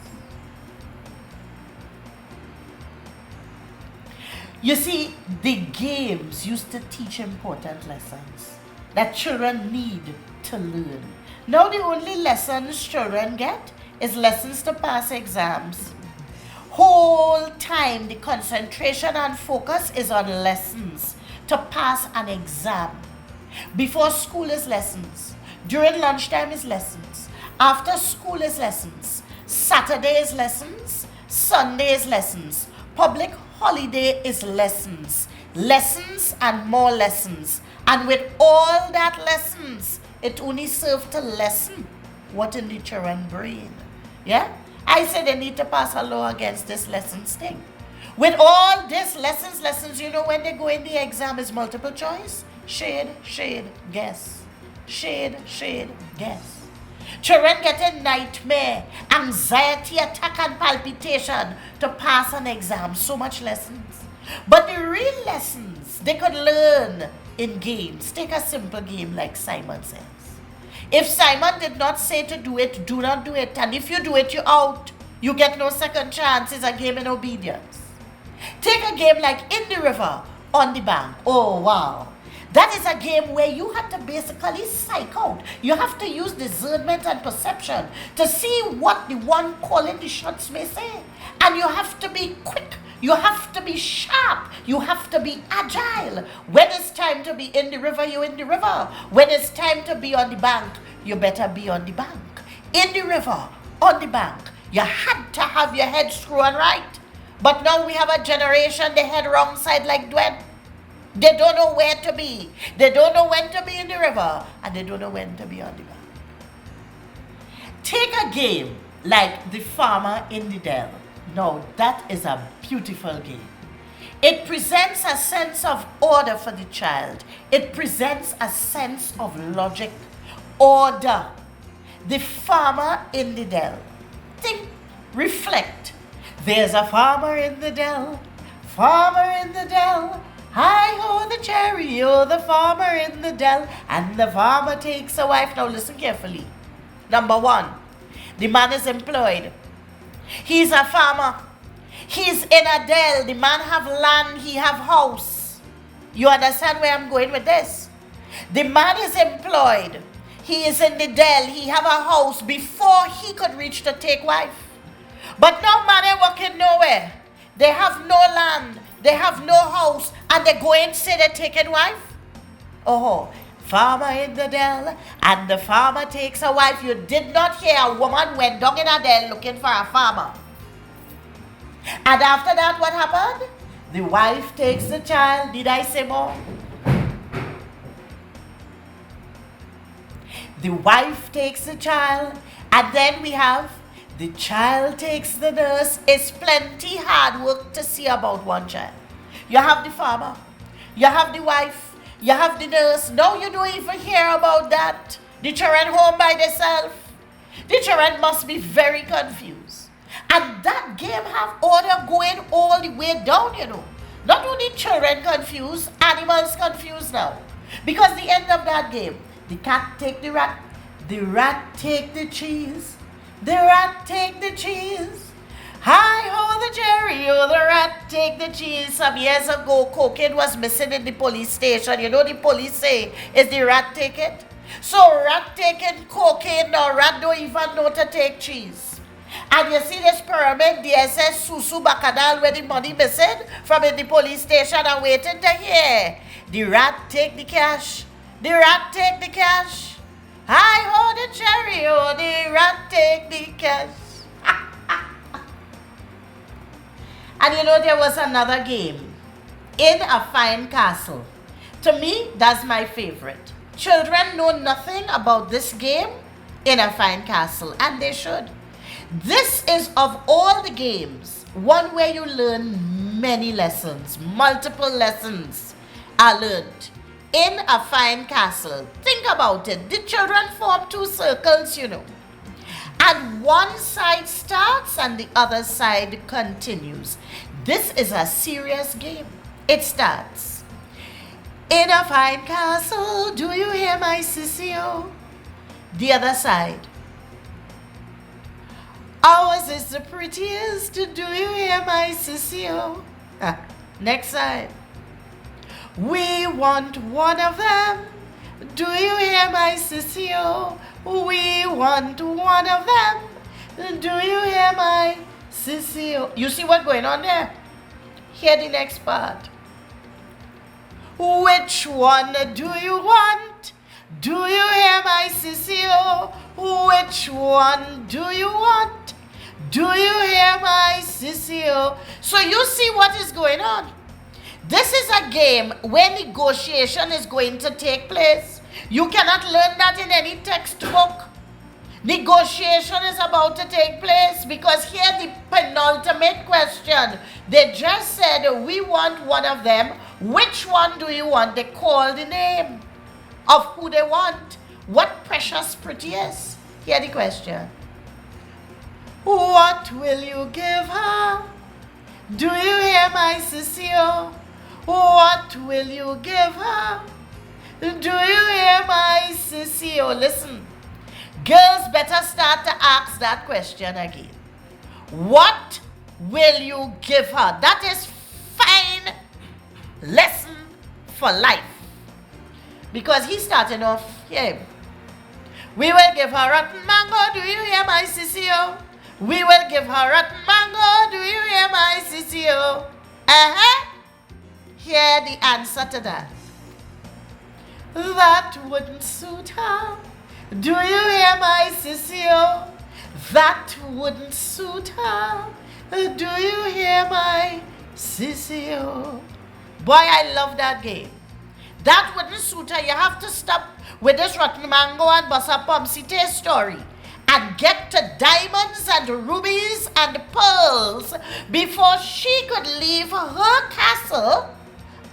You see, the games used to teach important lessons that children need to learn. Now the only lessons children get is lessons to pass exams. Whole time the concentration and focus is on lessons to pass an exam. Before school is lessons. During lunchtime is lessons. After school is lessons. Saturday is lessons. Sunday is lessons. Public holiday is lessons. Lessons and more lessons. And with all that lessons, it only serves to lessen what in the children's brain. Yeah? I say they need to pass a law against this lessons thing. With all this lessons, when they go in the exam is multiple choice. Shade, guess. Shade, guess. Children get a nightmare, anxiety attack and palpitation to pass an exam. So much lessons. But the real lessons they could learn in games. Take a simple game like Simon says. If Simon did not say to do it, do not do it. And if you do it, you're out. You get no second chance. It's a game in obedience. Take a game like In the River, On the Bank. Oh, wow. That is a game where you have to basically psych out. You have to use discernment and perception to see what the one calling the shots may say. And you have to be quick. You have to be sharp. You have to be agile. When it's time to be in the river, you're in the river. When it's time to be on the bank, you better be on the bank. In the river, on the bank. You had to have your head screwed on right. But now we have a generation, they head wrong side like Dwen. They don't know where to be. They don't know when to be in the river. And they don't know when to be on the bank. Take a game like the farmer in the Dell. Now, that is a beautiful game. It presents a sense of order for the child. It presents a sense of logic, order. The farmer in the Dell. Think, reflect. There's a farmer in the Dell, farmer in the Dell. Hi-ho the cherry, oh the farmer in the Dell, and the farmer takes a wife. Now listen carefully. Number one, the man is employed. He's a farmer. He's in a Dell. The man have land, he have house. You understand where I'm going with this? The man is employed. He is in the Dell. He have a house before he could reach to take wife. But now man ain't working nowhere. They have no land. They have no house. And they go and say they're taking wife. Oh, farmer in the Dell. And the farmer takes a wife. You did not hear a woman went down in a Dell looking for a farmer. And after that, what happened? The wife takes the child. Did I say more? The wife takes the child. And then we have the child takes the nurse. It's plenty hard work to see about one child. You have the farmer. You have the wife. You have the nurse. Now you don't even hear about that. The children home by themselves. The children must be very confused. And that game have order going all the way down, you know. Not only children confused, animals confused now. Because the end of that game, the cat take the rat take the cheese, the rat take the cheese. Hi-ho the cherry, oh the rat take the cheese. Some years ago, cocaine was missing in the police station. You know the police say, is the rat take it? So rat taking cocaine, now rat don't even know to take cheese. And you see this pyramid, DSS Susu Bacadal, where the money missing from in the police station and waiting to hear. The rat take the cash. The rat take the cash. Hi-ho the cherry, oh the rat take the cash. And you know there was another game, In a Fine Castle. To me, that's my favorite. Children know nothing about this game, In a Fine Castle, and they should. This is of all the games, one where you learn many lessons, multiple lessons are learned. In a Fine Castle. Think about it. The children form two circles, you know. And one side starts and the other side continues. This is a serious game. It starts. In a fine castle, do you hear my sissy-o? The other side. Ours is the prettiest, do you hear my sissy-o? Next side. We want one of them. Do you hear my sissy-o? We want one of them. Do you hear my sissy-o? You see what's going on there? Hear the next part. Which one do you want? Do you hear my sissy-o? Which one do you want? Do you hear my sissy-o? So you see what is going on. This is a game where negotiation is going to take place. You cannot learn that in any textbook. Negotiation is about to take place because here the penultimate question. They just said, we want one of them. Which one do you want? They call the name of who they want. What precious prettiest? Here the question. What will you give her? Do you hear my sissy-o? What will you give her? Do you hear my sissy-o? Listen, girls better start to ask that question again. What will you give her? That is fine lesson for life. because he's starting off here. We will give her rotten mango, do you hear my sissy-o? We will give her rotten mango, do you hear my sissy-o? Hear the answer to that. That wouldn't suit her. Do you hear my sissy-o? That wouldn't suit her. Do you hear my sissy-o? Boy, I love that game. That wouldn't suit her. You have to stop with this rotten mango and Bossa Pomsite story and get to diamonds and rubies and pearls before she could leave her castle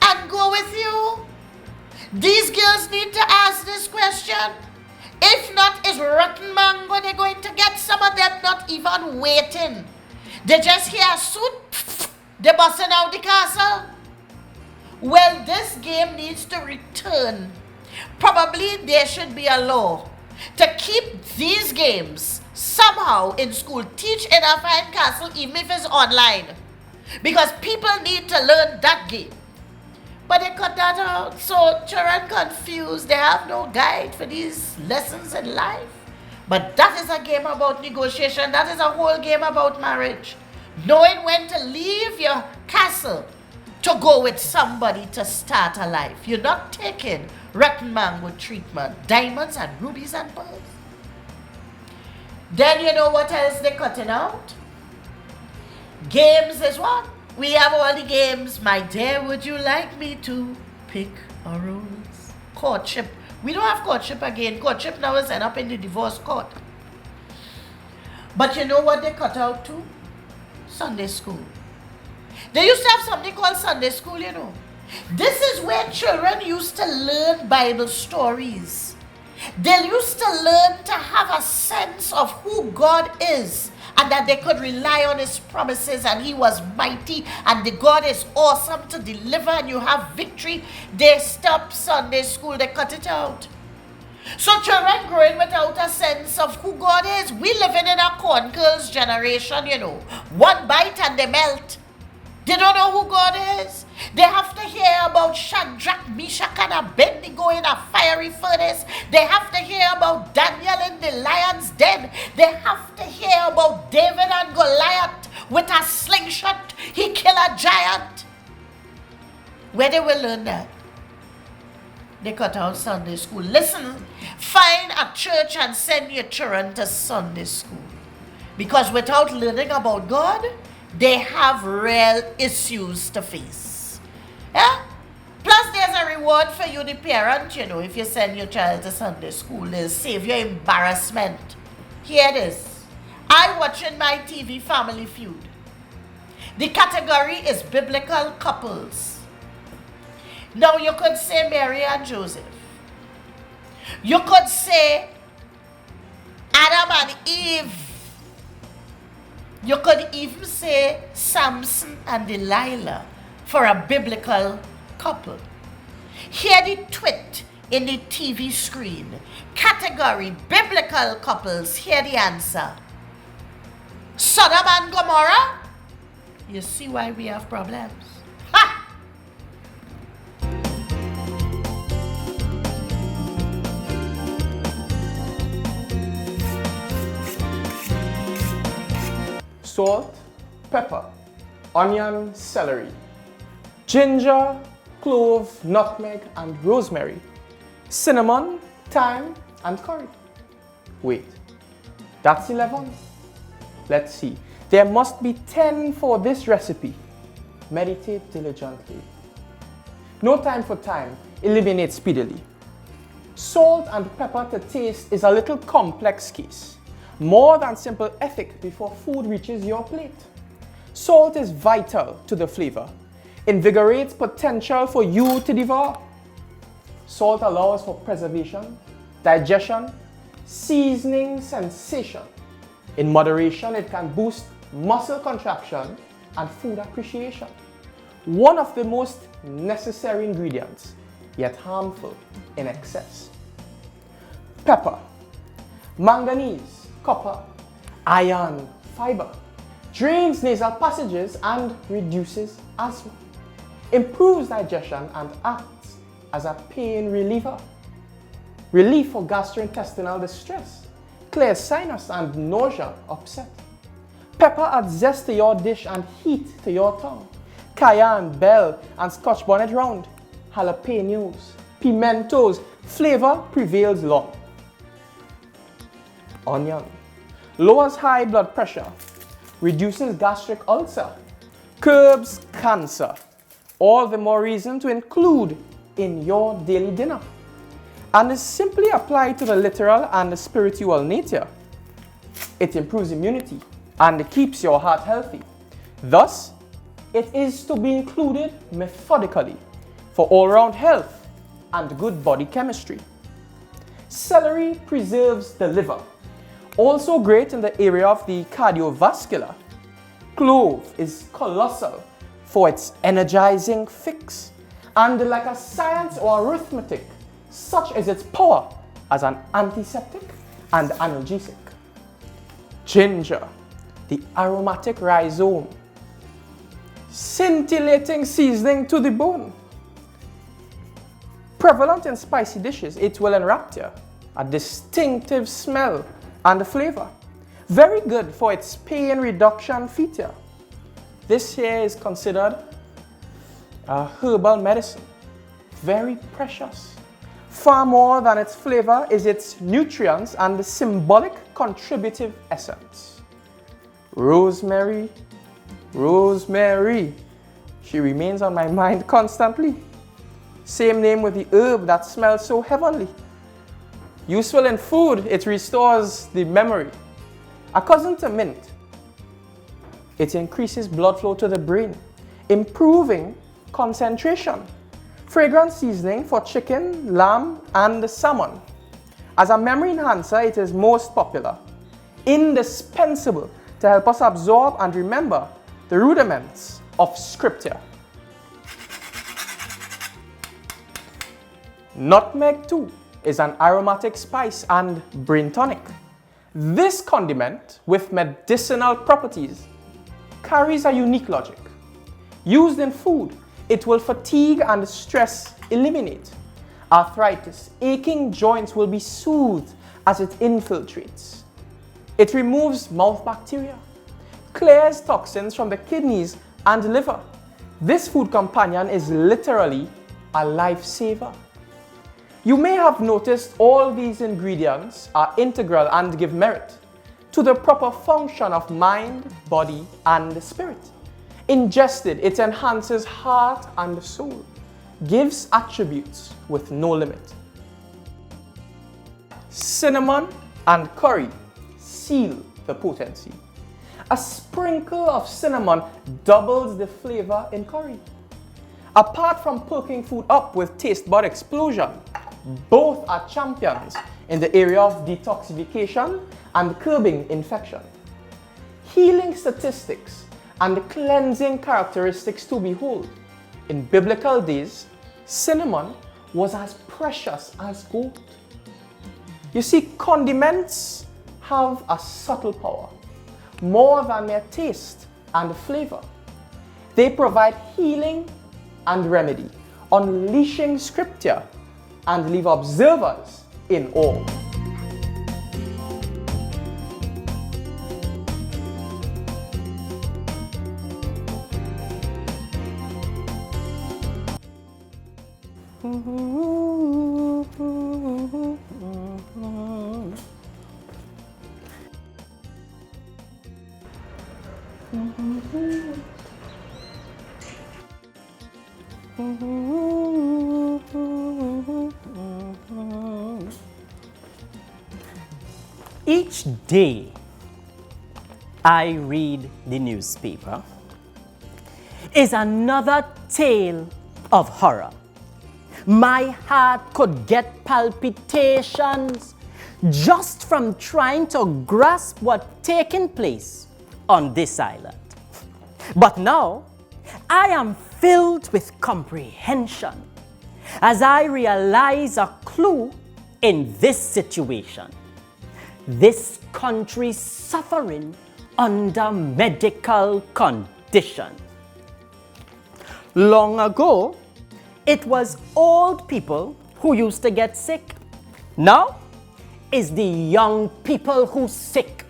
and go with you. These girls need to ask this question. If not, is rotten mango they're going to get? Some of them not even waiting. They just hear a suit, they're busting out the castle. Well, this game needs to return. Probably there should be a law to keep these games somehow in school. Teach in a fine castle even if it's online. Because people need to learn that game. But they cut that out, so children confused. They have no guide for these lessons in life. But that is a game about negotiation. That is a whole game about marriage. Knowing when to leave your castle to go with somebody to start a life. You're not taking rotten mango treatment, diamonds and rubies and pearls. Then you know what else they're cutting out? Games is one. We have all the games. My dear, would you like me to pick a rose? Courtship. We don't have courtship again. Courtship now is end up in the divorce court. But you know what they cut out too? Sunday school. They used to have something called Sunday school, you know. This is where children used to learn Bible stories. They used to learn to have a sense of who God is and that they could rely on his promises and he was mighty and the God is awesome to deliver and you have victory. They stopped Sunday school. They cut it out. So children growing without a sense of who God is. We living in a corn curls generation, you know. One bite and they melt. They don't know who God is. They have to hear about Shadrach, Meshach, and Abednego in a fiery furnace. They have to hear about Daniel in the lion's den. They have to hear about David and Goliath with a slingshot. He killed a giant. Where they will learn that? They cut out Sunday school. Listen, find a church and send your children to Sunday school. Because without learning about God, they have real issues to face. Yeah? Plus, there's a reward for you, the parent, you know, if you send your child to Sunday school. They'll save your embarrassment. Here it is. I'm watching my TV Family Feud. The category is biblical couples. Now, you could say Mary and Joseph. You could say Adam and Eve. You could even say Samson and Delilah for a biblical couple. Hear the twit in the TV screen. Category biblical couples. Hear the answer. Sodom and Gomorrah. You see why we have problems. Ha! Salt, pepper, onion, celery, ginger, clove, nutmeg, and rosemary, cinnamon, thyme, and curry. Wait, that's 11. Let's see. There must be 10 for this recipe. Meditate diligently. No time for time. Eliminate speedily. Salt and pepper to taste is a little complex case. More than simple ethic before food reaches your plate. Salt is vital to the flavor. Invigorates potential for you to devour. Salt allows for preservation, digestion, seasoning sensation. In moderation, it can boost muscle contraction and food appreciation. One of the most necessary ingredients, yet harmful in excess. Pepper, manganese, copper, iron, fiber, drains nasal passages and reduces asthma, improves digestion and acts as a pain reliever, relief for gastrointestinal distress, clears sinus and nausea, upset. Pepper adds zest to your dish and heat to your tongue. Cayenne, bell, and Scotch bonnet round. Jalapenos, pimentos, flavor prevails long. Onion lowers high blood pressure, reduces gastric ulcer, curbs cancer. All the more reason to include in your daily dinner, and is simply applied to the literal and the spiritual nature. It improves immunity and keeps your heart healthy. Thus, it is to be included methodically for all-round health and good body chemistry. Celery preserves the liver, also great in the area of the cardiovascular. Clove is colossal for its energizing fix, and like a science or arithmetic, such is its power as an antiseptic and analgesic. Ginger, the aromatic rhizome, scintillating seasoning to the bone. Prevalent in spicy dishes, it will enrapture a distinctive smell and flavor. Very good for its pain reduction feature. This here is considered a herbal medicine. Very precious. Far more than its flavor is its nutrients and the symbolic contributive essence. Rosemary, rosemary. She remains on my mind constantly. Same name with the herb that smells so heavenly. Useful in food, it restores the memory. A cousin to mint. It increases blood flow to the brain, improving concentration. Fragrant seasoning for chicken, lamb, and salmon. As a memory enhancer, it is most popular. Indispensable to help us absorb and remember the rudiments of scripture. Nutmeg too is an aromatic spice and brain tonic. This condiment with medicinal properties carries a unique logic. Used in food, it will fatigue and stress eliminate. Arthritis, aching joints will be soothed as it infiltrates. It removes mouth bacteria, clears toxins from the kidneys and liver. This food companion is literally a lifesaver. You may have noticed all these ingredients are integral and give merit to the proper function of mind, body, and spirit. Ingested, it enhances heart and soul, gives attributes with no limit. Cinnamon and curry seal the potency. A sprinkle of cinnamon doubles the flavor in curry. Apart from perking food up with taste bud explosion, both are champions in the area of detoxification and curbing infection. Healing statistics and cleansing characteristics to behold. In biblical days, cinnamon was as precious as gold. You see, condiments have a subtle power, more than their taste and flavor. They provide healing and remedy, unleashing scripture and leave observers in awe. Each day I read the newspaper is another tale of horror. My heart could get palpitations just from trying to grasp what's taking place on this island. But now I am filled with comprehension as I realize a clue in this situation. This country suffering under medical condition. Long ago, it was old people who used to get sick. Now is the young people who sick.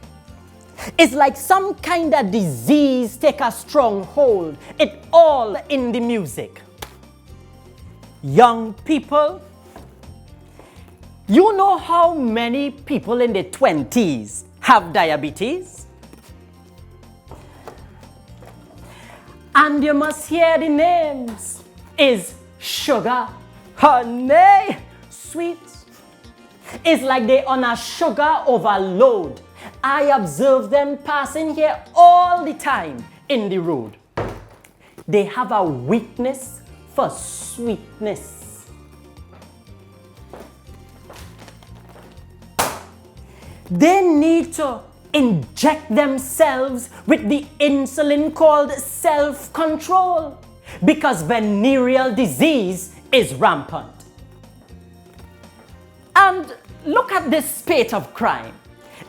It's like some kind of disease take a strong hold. It all in the music. Young people, you know how many people in their 20s have diabetes? And you must hear the names. Is sugar, honey, sweet. It's like they on a sugar overload. I observe them passing here all the time in the road. They have a weakness for sweetness. They need to inject themselves with the insulin called self-control because venereal disease is rampant. And look at this spate of crime.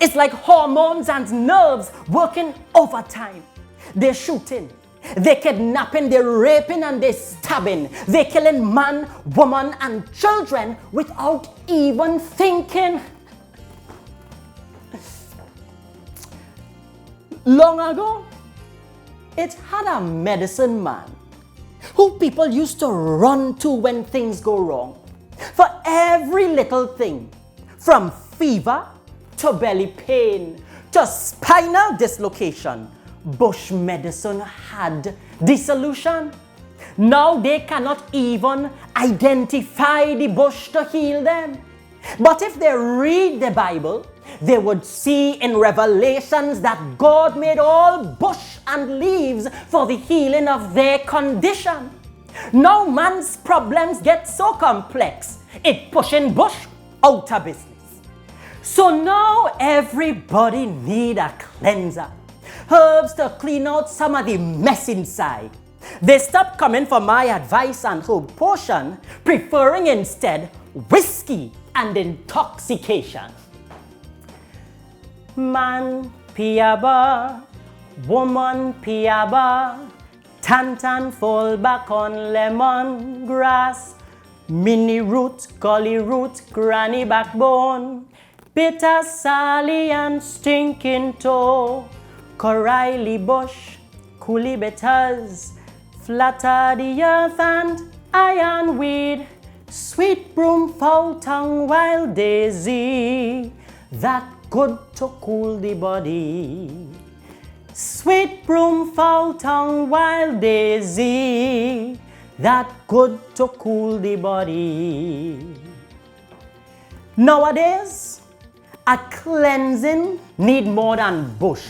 It's like hormones and nerves working overtime. They're shooting, they're kidnapping, they're raping, and they're stabbing. They're killing man, woman, and children without even thinking. Long ago, it had a medicine man who people used to run to when things go wrong. For every little thing, from fever to belly pain to spinal dislocation, bush medicine had the solution. Now they cannot even identify the bush to heal them. But if they read the Bible, they would see in Revelations that God made all bush and leaves for the healing of their condition. Now man's problems get so complex, it pushing bush out of business. So now everybody need a cleanser. Herbs to clean out some of the mess inside. They stop coming for my advice and herb potion, preferring instead whiskey and intoxication. Man piaba, woman piaba, tan fall back on lemon grass, mini root, gully root, granny backbone, bitter sally and stinking toe, coraily bush, coolie bitters, flatter the earth and ironweed, sweet broom, foul tongue, wild daisy, that good to cool the body. Sweet broom, foul tongue, wild daisy, that good to cool the body. Nowadays, a cleansing need more than bush,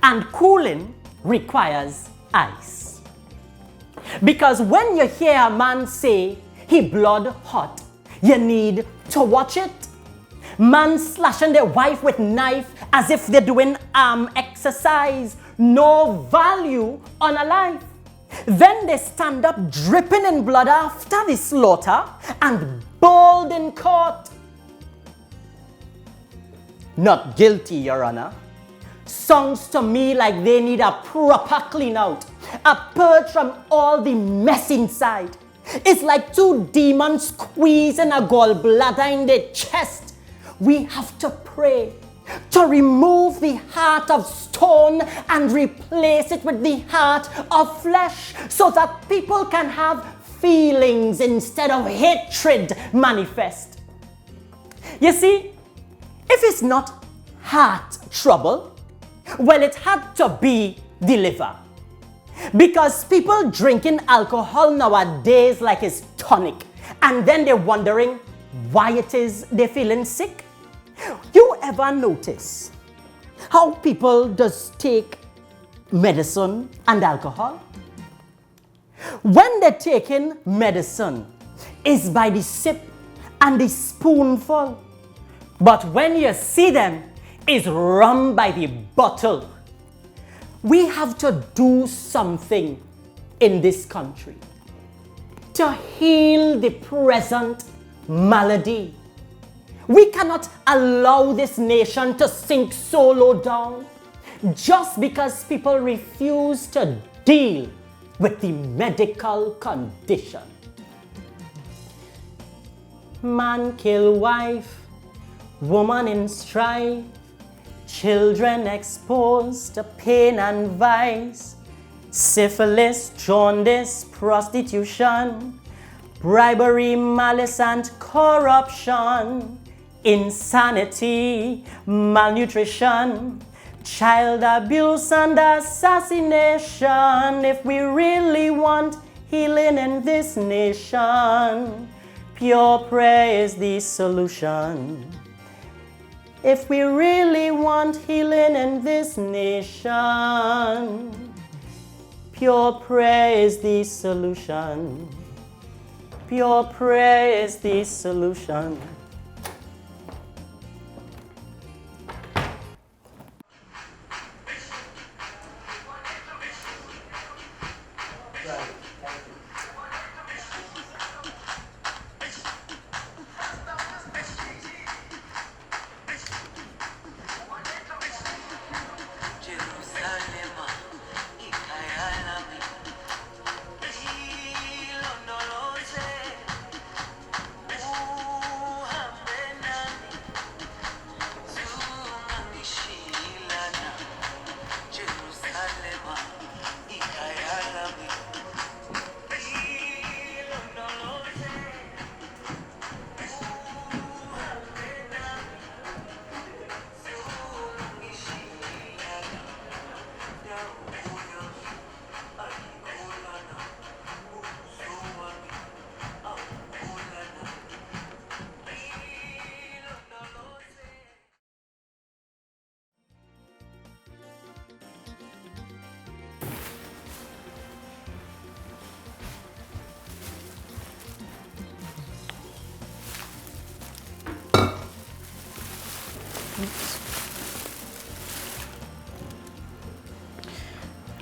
and cooling requires ice. Because when you hear a man say he blood hot, you need to watch it. Man slashing their wife with knife as if they're doing arm exercise. No value on a life. Then they stand up dripping in blood after the slaughter and bold in court. Not guilty, Your Honor. Sounds to me like they need a proper clean out. A purge from all the mess inside. It's like two demons squeezing a gallbladder in their chest. We have to pray to remove the heart of stone and replace it with the heart of flesh so that people can have feelings instead of hatred manifest. You see, if it's not heart trouble, well, it had to be the liver. Because people drinking alcohol nowadays like it's tonic, and then they're wondering why it is they're feeling sick. You ever notice how people just take medicine and alcohol? When they're taking medicine, it's by the sip and the spoonful. But when you see them, it's rum by the bottle. We have to do something in this country to heal the present malady. We cannot allow this nation to sink so low down just because people refuse to deal with the medical condition. Man kill wife, woman in strife, children exposed to pain and vice, syphilis, jaundice, prostitution, bribery, malice and corruption, insanity, malnutrition, child abuse and assassination. If we really want healing in this nation, pure prayer is the solution. If we really want healing in this nation, pure prayer is the solution. Pure prayer is the solution.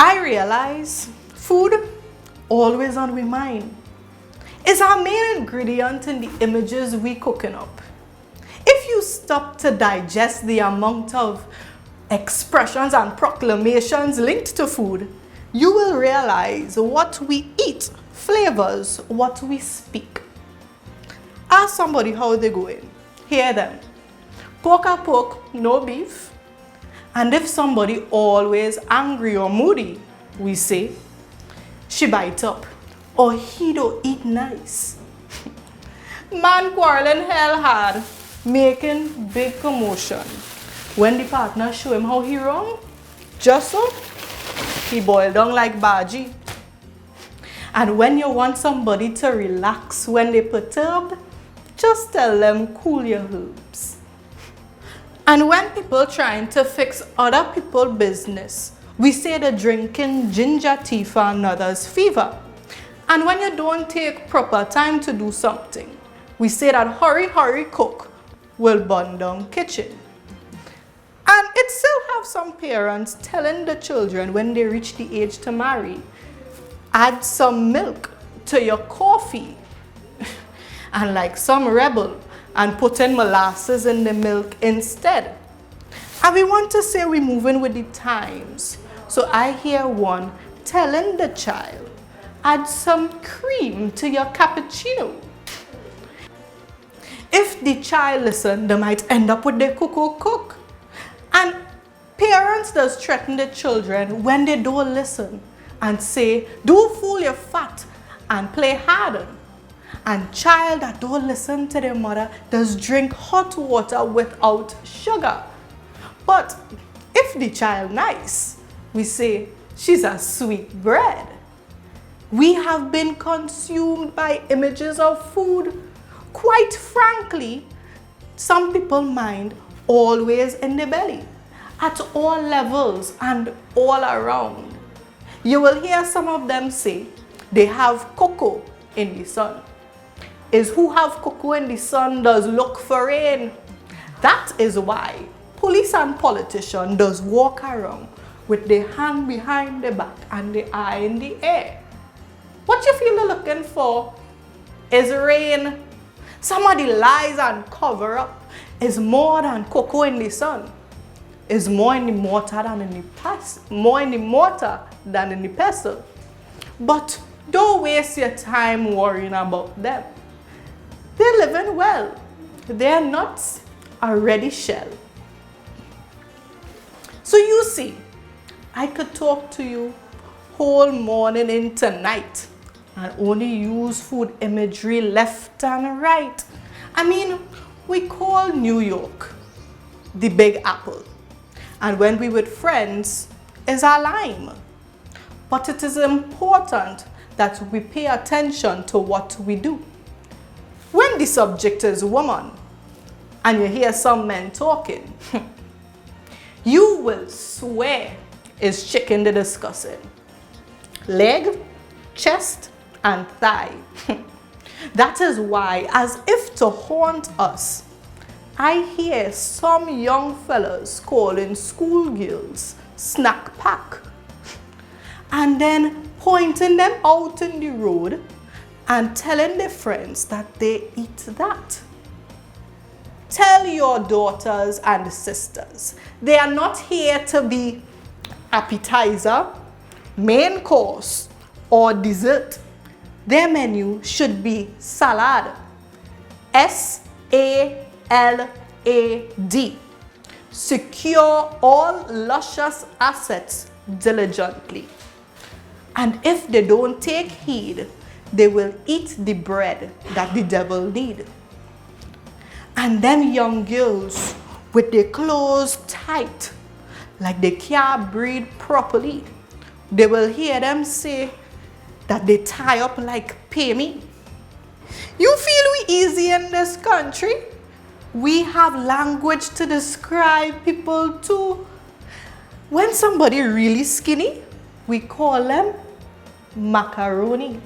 I realize food, always on my mind, is our main ingredient in the images we cooking up. If you stop to digest the amount of expressions and proclamations linked to food, you will realize what we eat flavors what we speak. Ask somebody how they going. Hear them. Pork a pork, no beef. And if somebody always angry or moody, we say, she bite up, or he don't eat nice. Man quarreling hell hard, making big commotion. When the partner show him how he wrong, just so, he boil down like Baji. And when you want somebody to relax when they perturbed, just tell them cool your herbs. And when people trying to fix other people's business, we say they're drinking ginger tea for another's fever. And when you don't take proper time to do something, we say that hurry, hurry cook will burn down kitchen. And it still have some parents telling the children when they reach the age to marry, add some milk to your coffee. And like some rebel, and put in molasses in the milk instead. And we want to say we're moving with the times. So I hear one telling the child, add some cream to your cappuccino. If the child listen, they might end up with their cook. And parents does threaten the children when they don't listen and say, do fool your fat and play harder. And child that don't listen to their mother does drink hot water without sugar. But if the child nice, we say she's a sweet bread. We have been consumed by images of food. Quite frankly, some people mind always in the belly, at all levels and all around. You will hear some of them say they have cocoa in the sun. Is who have cocoa in the sun does look for rain. That is why police and politicians does walk around with their hand behind the back and the eye in the air. What you feel they're looking for is rain. Somebody lies and cover up is more than cocoa in the sun. Is more in the mortar than in the pestle. More in the mortar than in the pestle. But don't waste your time worrying about them. they're living well. Their nuts are ready shell. So you see, I could talk to you whole morning into night and only use food imagery left and right. I mean, we call New York the Big Apple, and when we with friends is our lime. But it is important that we pay attention to what we do. When the subject is woman, and you hear some men talking, you will swear it's chicken they're discussing. Leg, chest, and thigh. That is why, as if to haunt us, I hear some young fellas calling schoolgirls snack pack and then pointing them out in the road and telling their friends that they eat that. Tell your daughters and sisters they are not here to be appetizer, main course, or dessert. Their menu should be salad. SALAD. Secure all luscious assets diligently. And if they don't take heed, they will eat the bread that the devil need. And them young girls with their clothes tight, like they can't breathe properly, they will hear them say that they tie up like pay me. You feel we easy in this country? We have language to describe people too. When somebody really skinny, we call them macaroni.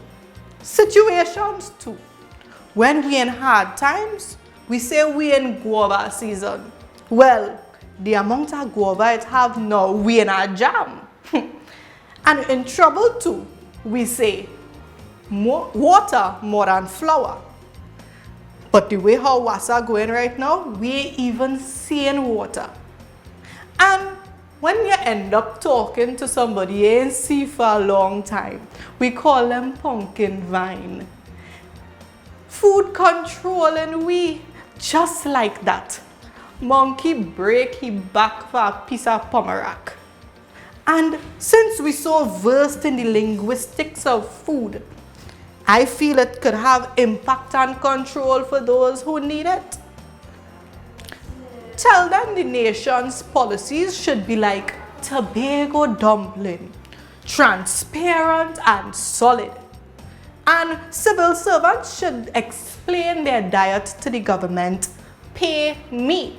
Situations too. When we in hard times, we say we in guava season. Well, the amount of guava it have now, we in a jam. And in trouble too, we say water more than flour. But the way how wasa going right now, we ain't even seeing water. And when you end up talking to somebody you ain't see for a long time, we call them pumpkin vine. Food controlling we just like that. Monkey break his back for a piece of pomerac. And since we're so versed in the linguistics of food, I feel it could have impact and control for those who need it. Tell them the nation's policies should be like Tobago dumpling, transparent and solid. And civil servants should explain their diet to the government, pay me.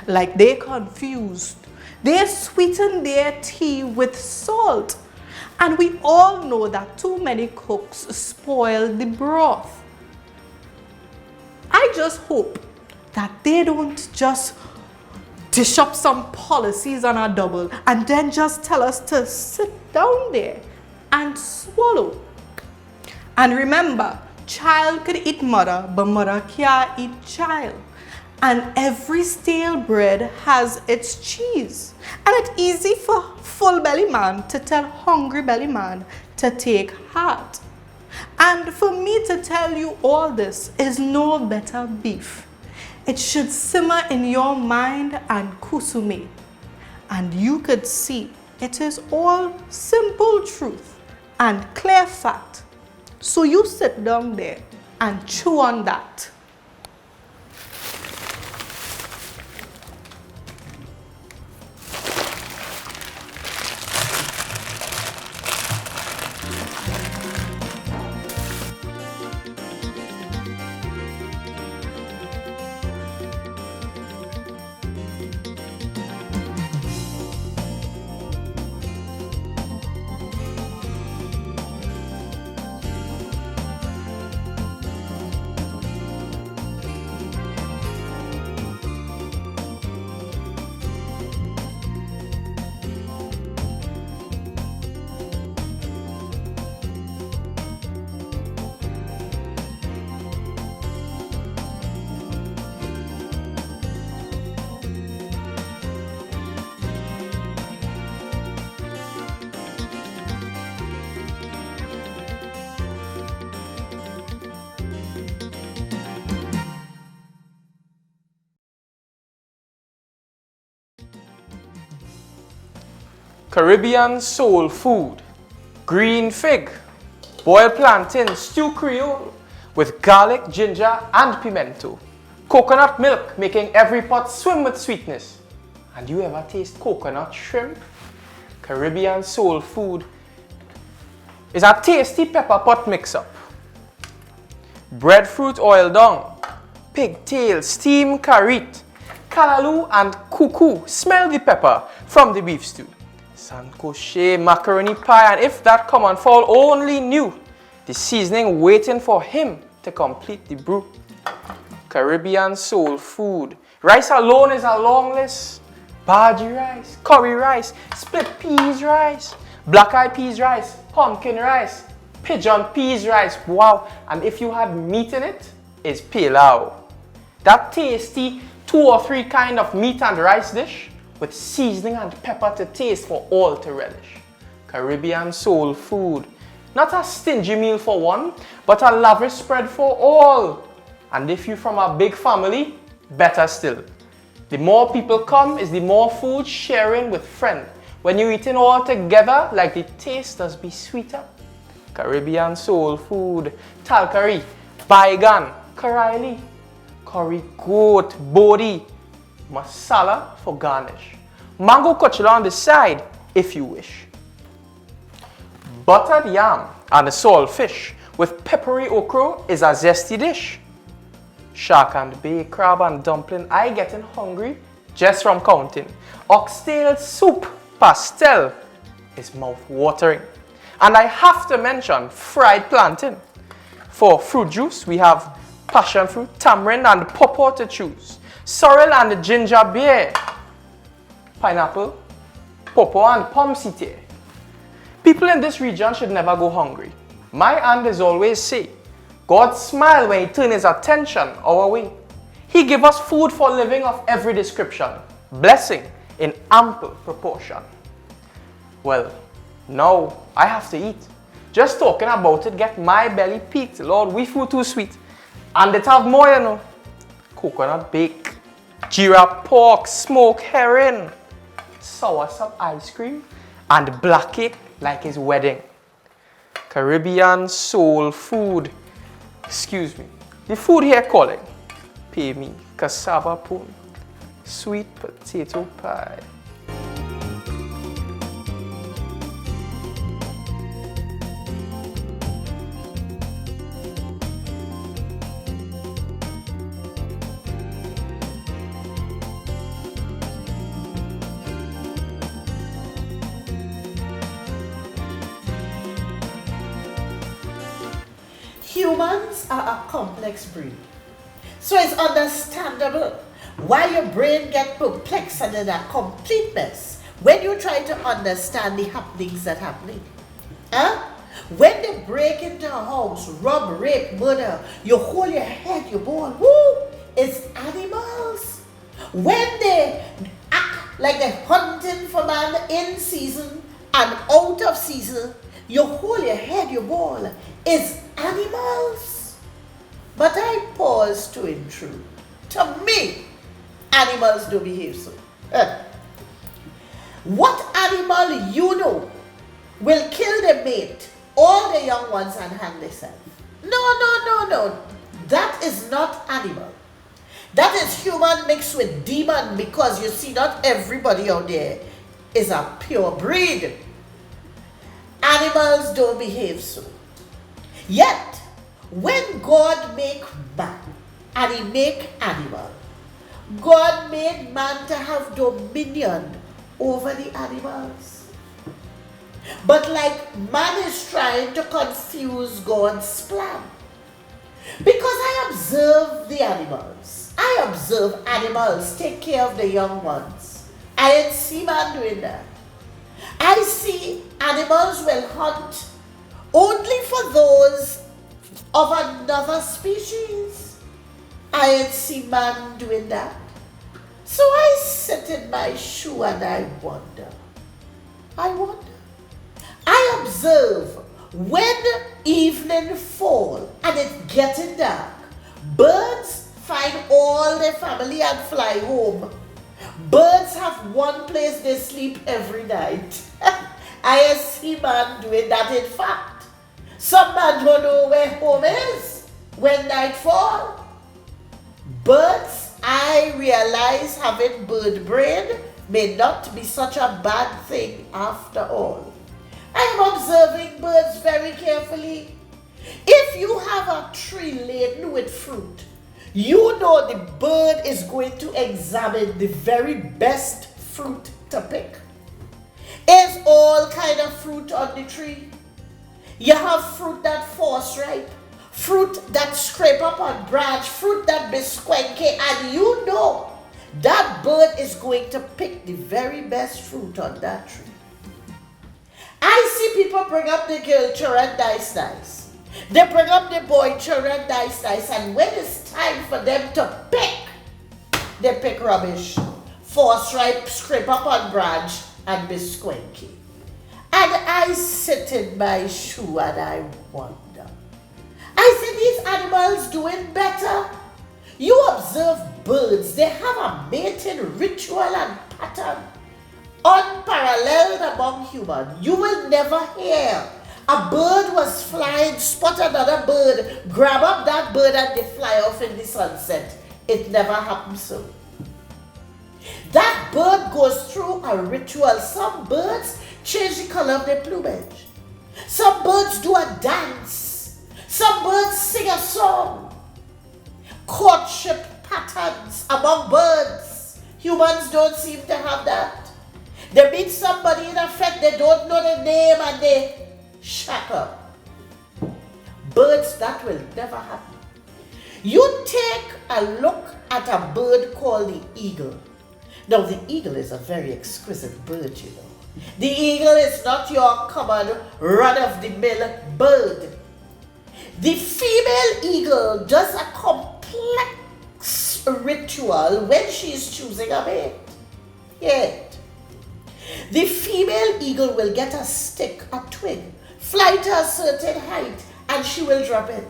Like they confused. They sweeten their tea with salt. And we all know that too many cooks spoil the broth. I just hope that they don't just dish up some policies on a double and then just tell us to sit down there and swallow. And remember, child could eat mother, but mother can't eat child. And every stale bread has its cheese. And it's easy for full belly man to tell hungry belly man to take heart. And for me to tell you all this is no better beef. It should simmer in your mind and kusume. And you could see it is all simple truth and clear fact. So you sit down there and chew on that. Caribbean soul food, green fig, boiled plantain, stew creole with garlic, ginger and pimento, coconut milk making every pot swim with sweetness. And you ever taste coconut shrimp? Caribbean soul food is a tasty pepper pot mix-up. Breadfruit oil dung, pigtail, steamed carrot, callaloo and cuckoo. Smell the pepper from the beef stew. Sancoche, macaroni pie, and if that common fowl only knew the seasoning waiting for him to complete the brew. Caribbean soul food. Rice alone is a long list. Bhaji rice, curry rice, split peas rice, black eyed peas rice, pumpkin rice, pigeon peas rice. Wow! And if you had meat in it, it's pilau. That tasty 2 or 3 kind of meat and rice dish with seasoning and pepper to taste for all to relish. Caribbean soul food. Not a stingy meal for one, but a lavish spread for all. And if you're from a big family, better still. The more people come is the more food sharing with friends. When you're eating all together, like the taste does be sweeter. Caribbean soul food. Tal curry, baigan, karaili, curry goat, bodi, masala for garnish. Mango cochila on the side if you wish. Buttered yam and a salt fish with peppery okra is a zesty dish. Shark and bay, crab and dumpling, I getting hungry just from counting. Oxtail soup, pastel is mouth-watering. And I have to mention fried plantain. For fruit juice, we have passion fruit, tamarind and pawpaw to choose. Sorrel and ginger beer. Pineapple, pawpaw and pomsite. People in this region should never go hungry. My aunt is always say, God smile when he turn his attention our way. He give us food for living of every description, blessing in ample proportion. Well, now I have to eat. Just talking about it get my belly peaked. Lord, we food too sweet. And it have more, you know. Coconut bake, jira pork, smoked herring, soursop ice cream, and black cake like his wedding. Caribbean soul food. Excuse me. The food here calling. Pay me. Cassava pone. Sweet potato pie. Humans are a complex breed. So it's understandable why your brain gets perplexed and in a complete mess when you try to understand the happenings that happening. Huh? When they break into a house, rob, rape, murder, you hold your head, you ball, woo, it's animals. When they act like they're hunting for man in season and out of season, you hold your head, you ball, it's animals. But I pause to intrude. To me, animals don't behave so. What animal you know will kill the mate, all the young ones, and hang themselves? No. That is not animal. That is human mixed with demon, because you see, not everybody out there is a pure breed. Animals don't behave so. Yet, when God make man and he make animal, God made man to have dominion over the animals. But like man is trying to confuse God's plan. Because I observe the animals. I observe animals take care of the young ones. I didn't see man doing that. I see animals will hunt only for those of another species. I ain't see man doing that. So I sit in my shoe and I wonder. I observe when evening fall and it's getting dark. Birds find all their family and fly home. Birds have one place they sleep every night. I see man doing that in fact. Some man don't know where home is when night fall. Birds, I realize having bird brain may not be such a bad thing after all. I am observing birds very carefully. If you have a tree laden with fruit, you know the bird is going to examine the very best fruit to pick. There's all kind of fruit on the tree. You have fruit that force ripe, fruit that scrape up on branch, fruit that be squenky, and you know that bird is going to pick the very best fruit on that tree. I see people bring up the girl children nice. They bring up the boy children nice, and when it's time for them to pick, they pick rubbish, force ripe, scrape up on branch, and be squenky. And I sit in my shoe and I wonder. I see these animals doing better. You observe birds, they have a mating ritual and pattern unparalleled among humans. You will never hear a bird was flying, spot another bird, grab up that bird and they fly off in the sunset. It never happens so. That bird goes through a ritual. Some birds change the color of their plumage. Some birds do a dance. Some birds sing a song. Courtship patterns among birds. Humans don't seem to have that. They meet somebody in a fete, they don't know the name and they shack up. Birds, that will never happen. You take a look at a bird called the eagle. Now, the eagle is a very exquisite bird, you know. The eagle is not your common run-of-the-mill bird. The female eagle does a complex ritual when she is choosing a mate. Yet, the female eagle will get a stick, a twig, fly to a certain height, and she will drop it.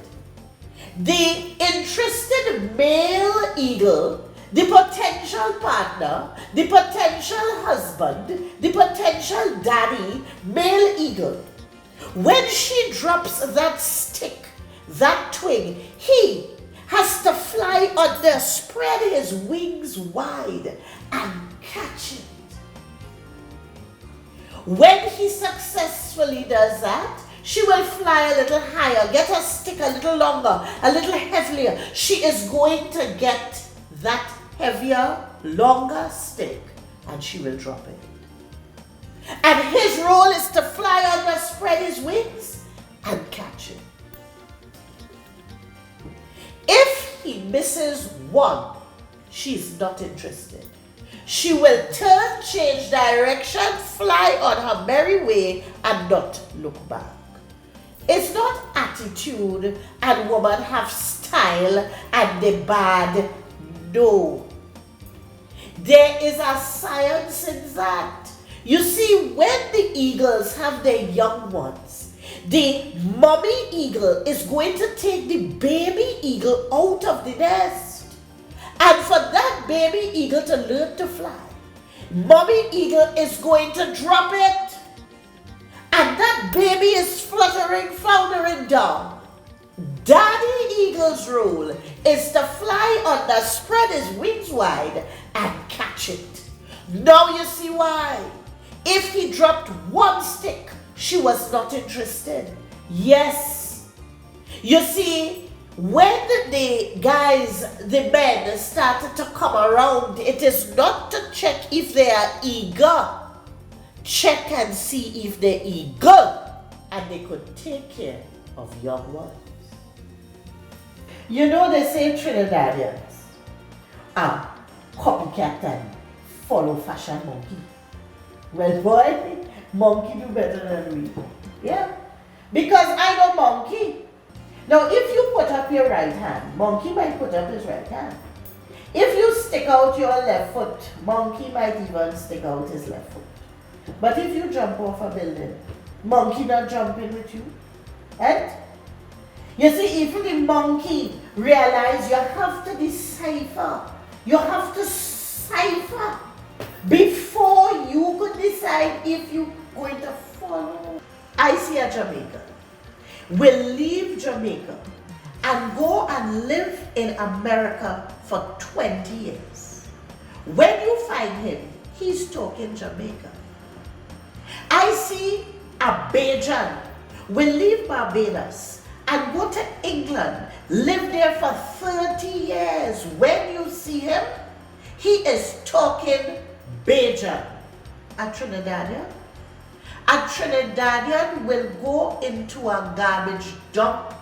The interested male eagle, the potential partner, the potential husband, the potential daddy, male eagle, when she drops that stick, that twig, he has to fly under, spread his wings wide, and catch it. When he successfully does that, she will fly a little higher, get her stick a little longer, a little heavier. She is going to get that heavier, longer stick, and she will drop it. And his role is to fly under, spread his wings, and catch it. If he misses one, she's not interested. She will turn, change direction, fly on her merry way, and not look back. It's not attitude and woman have style and the bad. No. There is a science in that. You see, when the eagles have their young ones, the mommy eagle is going to take the baby eagle out of the nest. And for that baby eagle to learn to fly, mommy eagle is going to drop it. And that baby is fluttering, floundering down. Daddy eagle's role is to fly under, spread his wings wide, and catch it. Now you see why. If he dropped one stick, she was not interested. Yes. You see, when the guys, the men, started to come around, it is not to check if they are eager. Check and see if they're eager, and they could take care of young ones. You know, they say Trinidadians are copycat and follow fashion monkey. Well, boy, monkey do better than we. Yeah, because I know monkey. Now, if you put up your right hand, monkey might put up his right hand. If you stick out your left foot, monkey might even stick out his left foot. But if you jump off a building, monkey not jumping with you. Right? You see, even the monkey realize you have to decipher. You have to cipher before you could decide if you're going to fall see a Jamaican will leave Jamaica and go and live in America for 20 years. When you find him, he's talking Jamaican. I see a Bajan will leave Barbados and go to England, live there for 30 years. When you see him, he is talking Bajan. A Trinidadian will go into a garbage dump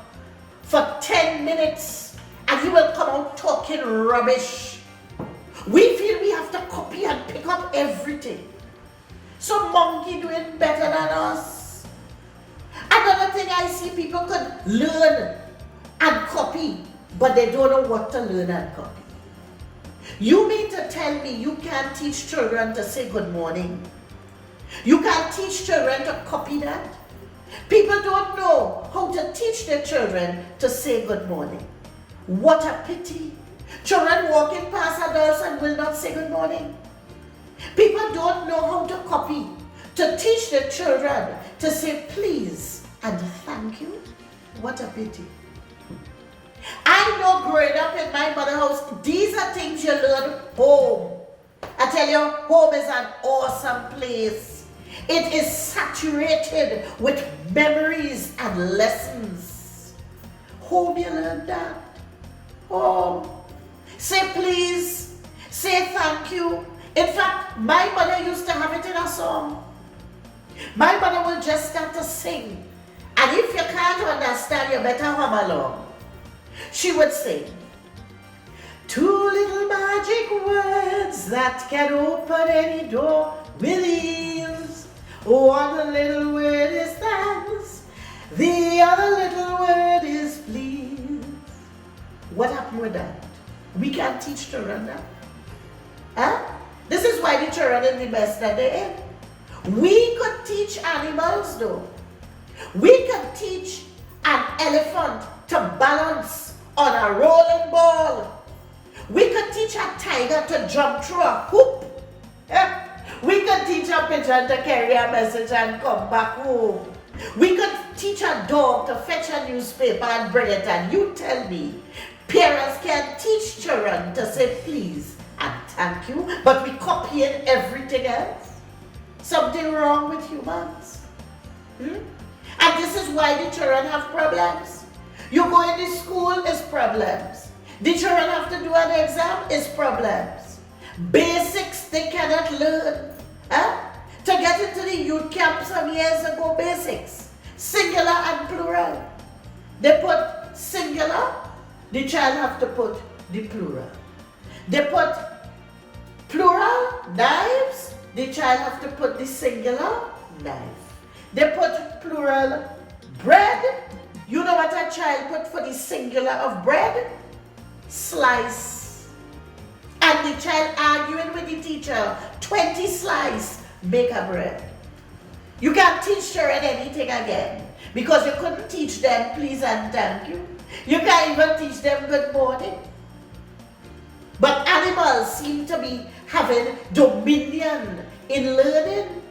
for 10 minutes and he will come out talking rubbish. We feel we have to copy and pick up everything. So monkey doing better than us. Another thing I see, people could learn and copy, but they don't know what to learn and copy. You mean to tell me you can't teach children to say good morning? You can't teach children to copy that? People don't know how to teach their children to say good morning. What a pity. Children walking past adults and will not say good morning. People don't know how to copy, to teach their children to say please and thank you. What a pity. I know growing up in my mother's house, these are things you learn home. I tell you, home is an awesome place. It is saturated with memories and lessons. Home you learn that. Home. Say please. Say thank you. In fact, my mother used to have it in a song. My mother will just start to sing. And if you can't understand, you better hum along. She would sing, 2 little magic words that can open any door with ease. One little word is thanks, the other little word is please. What happened with that? We can't teach children that. Huh? This is why the children are the best that they're in. We could teach animals though. We could teach an elephant to balance on a rolling ball. We could teach a tiger to jump through a hoop. We could teach a pigeon to carry a message and come back home. We could teach a dog to fetch a newspaper and bring it, and you tell me, parents can teach children to say please and thank you, but we copying everything else. Something wrong with humans. And this is why the children have problems. You go in the school, is problems. The children have to do an exam, is problems. Basics they cannot learn. To get into the youth camp some years ago, basics. Singular and plural. They put singular, the child have to put the plural. They put plural, knives, the child have to put the singular, knife. They put plural, bread. You know what a child put for the singular of bread? Slice. And the child arguing with the teacher, 20 slice, make a bread. You can't teach children anything again because you couldn't teach them please and thank you. You can't even teach them good morning. But animals seem to be having dominion in learning.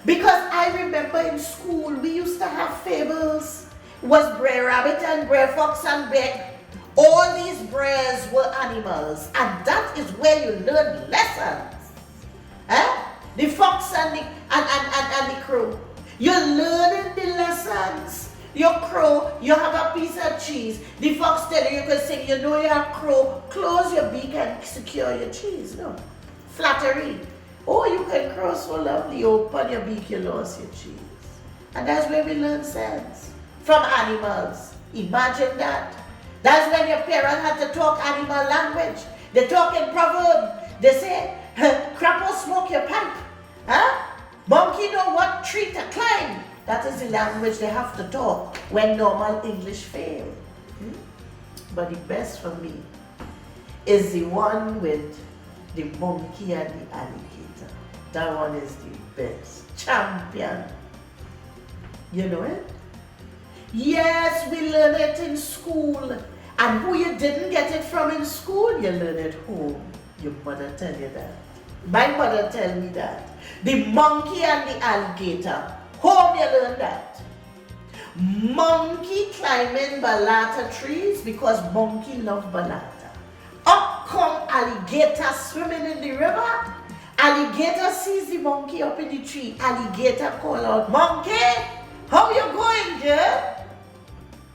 Because I remember in school we used to have fables. Was Brer Rabbit and Brer Fox and Bear. All these Brers were animals, and that is where you learn lessons. The fox and the crow. You're learning the lessons. Your crow, you have a piece of cheese. The fox tell you can say, you know you're a crow, close your beak and secure your cheese. No. Flattery. Oh, you can crow so lovely, open your beak, you lost your cheese. And that's where we learn sense. From animals. Imagine that. That's when your parents had to talk animal language. They talk in proverb. They say, crap or smoke your pipe. Monkey know what tree to climb. That is the language they have to talk when normal English fail. But the best for me is the one with the monkey and the alligator. That one is the best. Champion. You know it? Yes, we learn it in school. And who you didn't get it from in school, you learn it home. Your mother tell you that. My mother tell me that. The monkey and the alligator Home you learn that. Monkey climbing balata trees because monkey love balata. Up come alligator swimming in the river. Alligator sees the monkey up in the tree. Alligator call out, monkey, how you going, girl?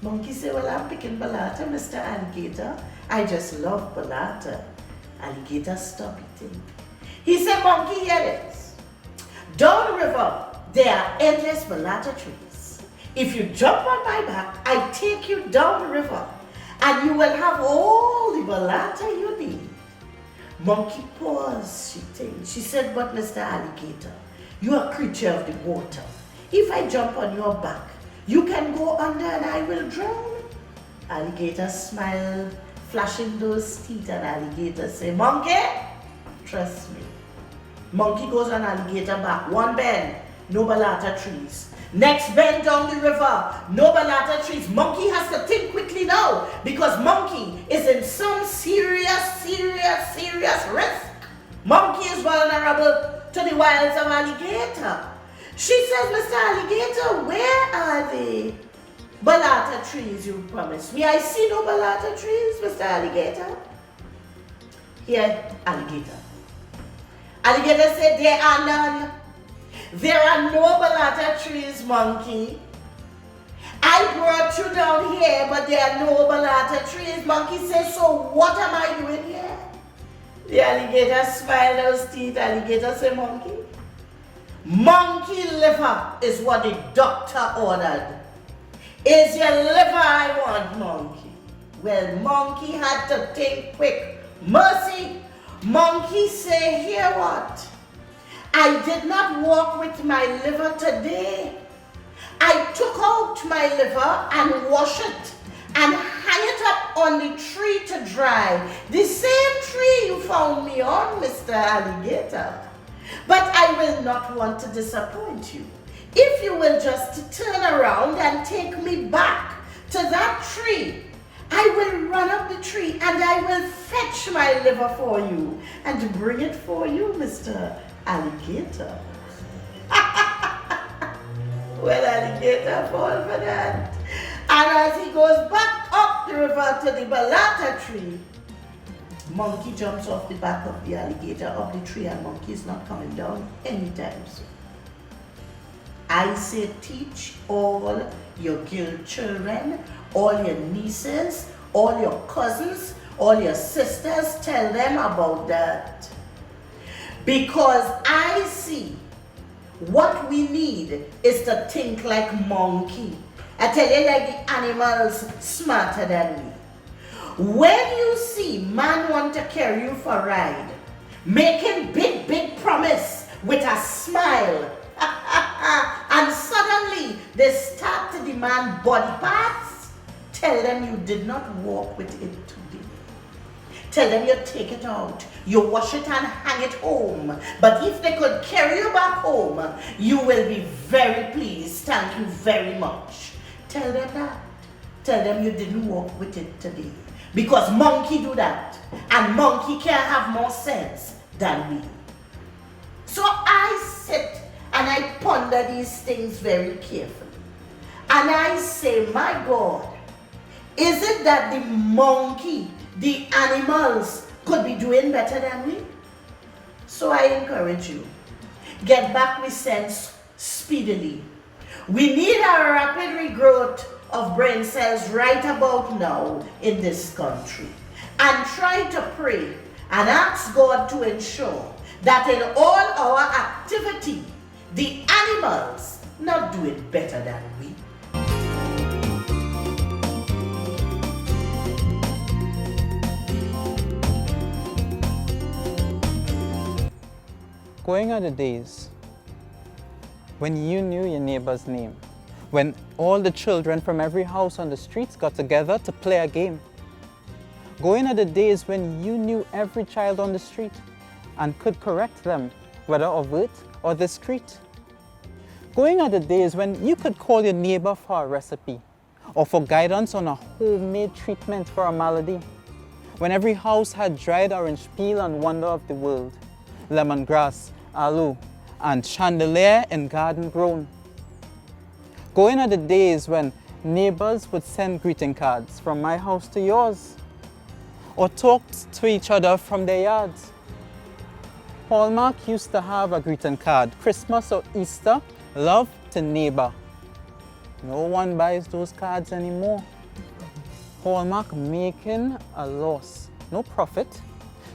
Monkey say, well, I'm picking balata, Mr. Alligator. I just love balata. Alligator stop eating. He said, monkey, hear this. Down the river, there are endless balata trees. If you jump on my back, I take you down the river and you will have all the balata you need. Monkey paused, she thinks. She said, but Mr. Alligator, you are a creature of the water. If I jump on your back, you can go under and I will drown. Alligator smiled, flashing those teeth, and alligator said, monkey, trust me. Monkey goes on alligator back. One bend, no balata trees. Next bend down the river, no balata trees. Monkey has to think quickly now because monkey is in some serious risk. Monkey is vulnerable to the wiles of alligator. She says, Mr. Alligator, where are the balata trees you promised me? I see no balata trees, Mr. Alligator. Here, alligator. Alligator said, there are none. There are no balata trees, monkey. I brought you down here, but there are no balata trees. Monkey says, so what am I doing here? The alligator smiled those teeth. Alligator said, monkey. Monkey liver is what the doctor ordered. Is your liver I want, monkey? Well, monkey had to think quick. Mercy, monkey say, hear what? I did not walk with my liver today. I took out my liver and washed it and hang it up on the tree to dry. The same tree you found me on, Mr. Alligator. But I will not want to disappoint you. If you will just turn around and take me back to that tree, I will run up the tree and I will fetch my liver for you and bring it for you, Mr. Alligator. Well, alligator fall for that. And as he goes back up the river to the balata tree, monkey jumps off the back of the alligator up the tree, and monkey is not coming down anytime soon. I say teach all your girl children, all your nieces, all your cousins, all your sisters, tell them about that. Because I see what we need is to think like monkey. I tell you, like the animals smarter than me. When you see man want to carry you for a ride, making big promise with a smile, and suddenly they start to demand body parts, tell them you did not walk with it today. Tell them you take it out, you wash it and hang it home. But if they could carry you back home, you will be very pleased. Thank you very much. Tell them that. Tell them you didn't walk with it today. Because monkey do that. And monkey can have more sense than we. So I sit and I ponder these things very carefully. And I say, my God, is it that the monkey, the animals, could be doing better than we? So I encourage you, get back with sense speedily. We need a rapid regrowth of brain cells right about now in this country. And try to pray and ask God to ensure that in all our activity, the animals not do it better than we. Going are the days when you knew your neighbor's name, when all the children from every house on the streets got together to play a game. Going are the days when you knew every child on the street and could correct them, whether overt or discreet. Going are the days when you could call your neighbor for a recipe or for guidance on a homemade treatment for a malady. When every house had dried orange peel and wonder of the world, lemongrass, aloe, and chandelier in garden grown. Going are the days when neighbors would send greeting cards from my house to yours, or talked to each other from their yards. Hallmark used to have a greeting card, Christmas or Easter, love to neighbor. No one buys those cards anymore. Hallmark making a loss, no profit,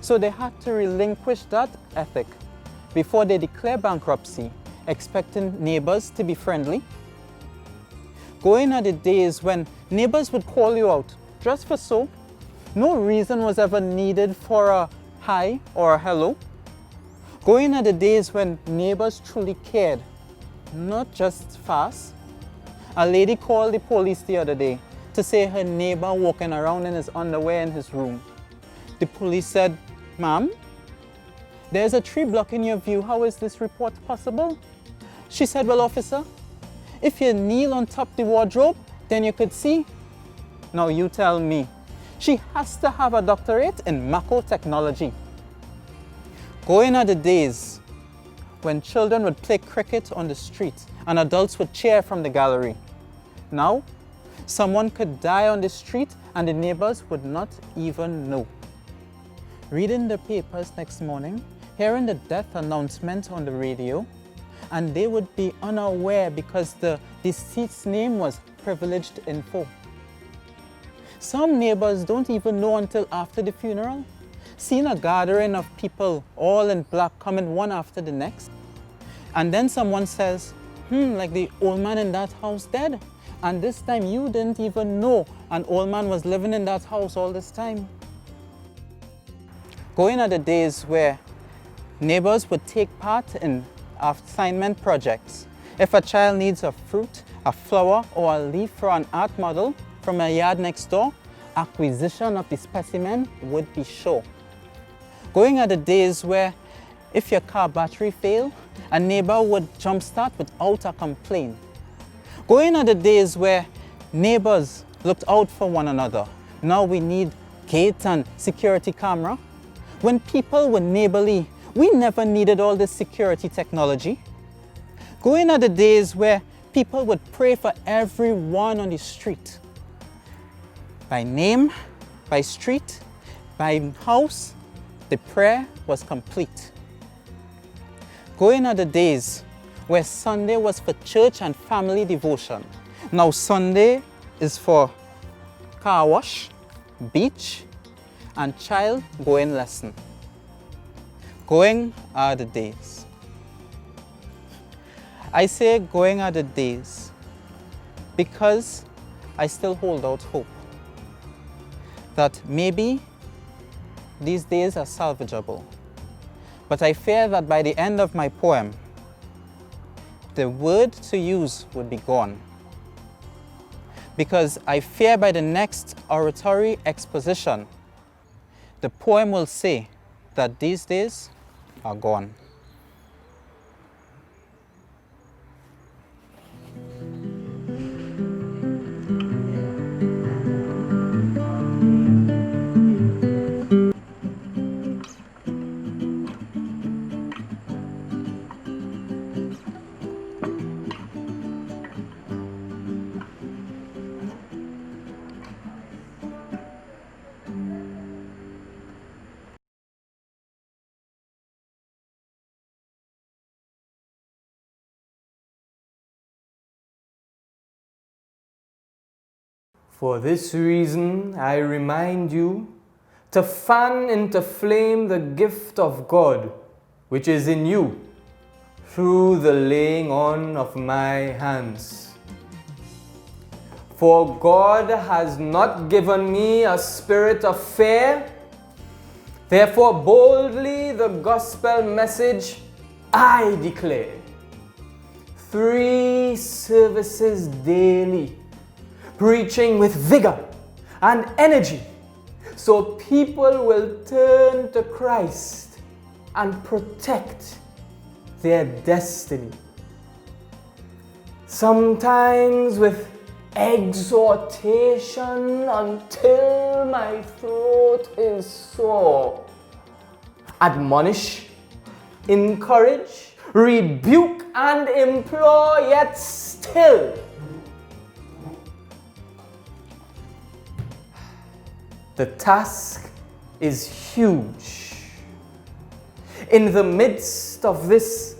so they had to relinquish that ethic before they declare bankruptcy, expecting neighbors to be friendly. Going are the days when neighbors would call you out just for so. No reason was ever needed for a hi or a hello. Going are the days when neighbors truly cared, not just fast. A lady called the police the other day to say her neighbor walking around in his underwear in his room. The police said, "Ma'am, there's a tree blocking your view. How is this report possible?" She said, "Well, officer, if you kneel on top the wardrobe, then you could see." Now you tell me. She has to have a doctorate in macro technology. Going are the days when children would play cricket on the street and adults would cheer from the gallery. Now, someone could die on the street and the neighbors would not even know. Reading the papers next morning, hearing the death announcement on the radio, and they would be unaware because the deceased's name was privileged info. Some neighbors don't even know until after the funeral. Seeing a gathering of people all in black coming one after the next. And then someone says, like the old man in that house dead. And this time you didn't even know an old man was living in that house all this time. Going are the days where neighbors would take part in assignment projects. If a child needs a fruit, a flower, or a leaf for an art model from a yard next door, acquisition of the specimen would be sure. Going are the days where if your car battery failed, a neighbor would jumpstart without a complaint. Going are the days where neighbors looked out for one another. Now we need gate and security camera. When people were neighborly, we never needed all this security technology. Going are the days where people would pray for everyone on the street. By name, by street, by house, the prayer was complete. Going are the days where Sunday was for church and family devotion. Now Sunday is for car wash, beach, and child going lesson. Going are the days. I say going are the days because I still hold out hope that maybe these days are salvageable. But I fear that by the end of my poem, the word to use would be gone. Because I fear by the next oratory exposition, the poem will say that these days are gone. For this reason, I remind you to fan into flame the gift of God which is in you through the laying on of my hands. For God has not given me a spirit of fear, therefore boldly the gospel message I declare. 3 services daily, preaching with vigor and energy, so people will turn to Christ and protect their destiny. Sometimes with exhortation until my throat is sore. Admonish, encourage, rebuke and implore, yet still The task is huge. In the midst of this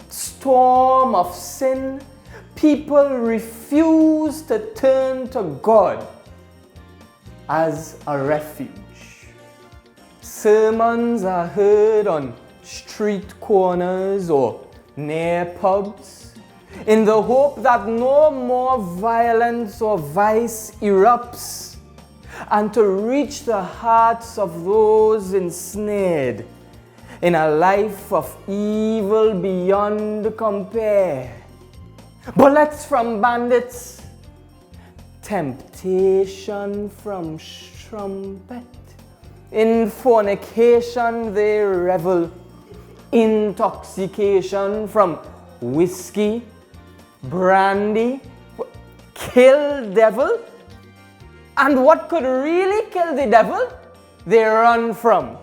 storm of sin, people refuse to turn to God as a refuge. Sermons are heard on street corners or near pubs in the hope that no more violence or vice erupts, and to reach the hearts of those ensnared in a life of evil beyond compare. Bullets from bandits, temptation from strumpet. In fornication they revel, intoxication from whiskey, brandy, kill devil. And what could really kill the devil, they run from.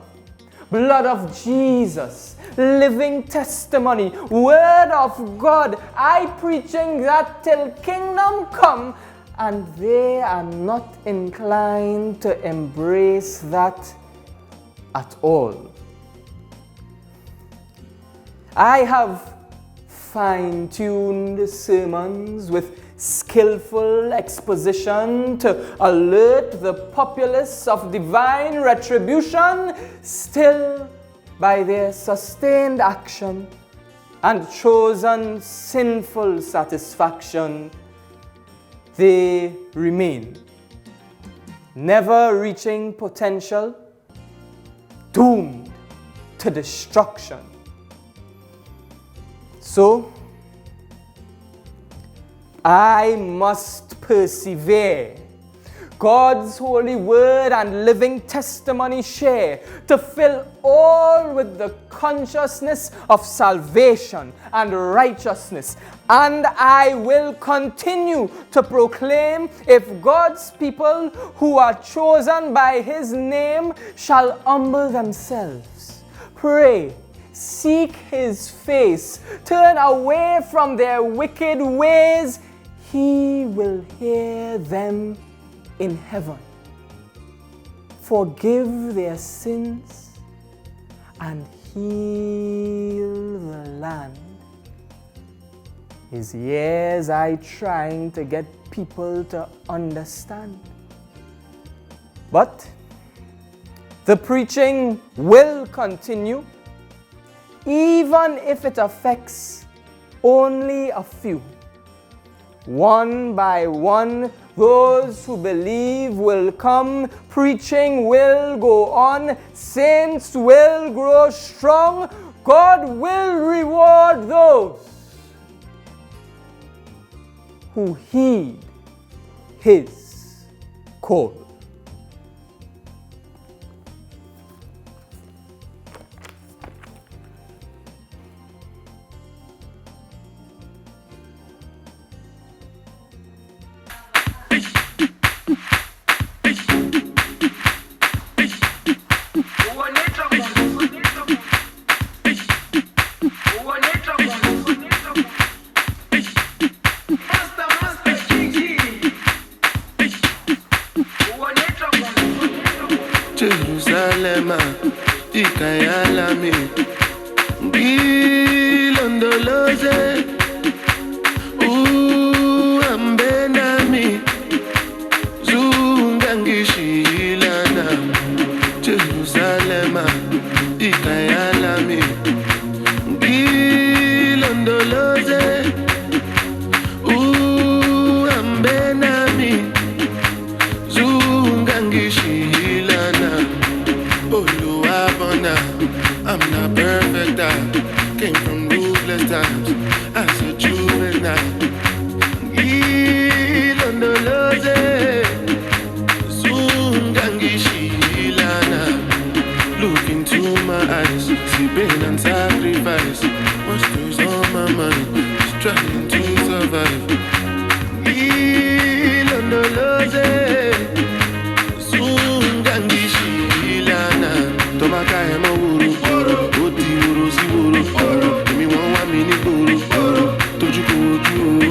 Blood of Jesus, living testimony, word of God, I preaching that till kingdom come, and they are not inclined to embrace that at all. I have fine-tuned sermons with skillful exposition to alert the populace of divine retribution, still by their sustained action and chosen sinful satisfaction, they remain, never reaching potential, doomed to destruction. So, I must persevere, God's holy word and living testimony share, to fill all with the consciousness of salvation and righteousness. And I will continue to proclaim, if God's people who are chosen by his name shall humble themselves, pray, seek his face, turn away from their wicked ways, he will hear them in heaven, forgive their sins, and heal the land. His years I trying to get people to understand. But the preaching will continue, even if it affects only a few. One by one, those who believe will come, preaching will go on, saints will grow strong, God will reward those who heed his call. Jerusalem, ikayalami, ngilondoloze, uhambenami, zungangishilana. Jerusalem, ikayalami, ngilondoloze, uhambenami, zungangishilana. I'm not perfect, I came from ruthless times as a juvenile. Ilondoloze, zungangishilana. Look into my eyes, see pain and sacrifice. What's goes on my mind, just trying to survive. Ilondoloze, zungangishilana. Tomaka emo uru, oti uru si uru. Emi won wa mi ni guru, toju ko oju. Ni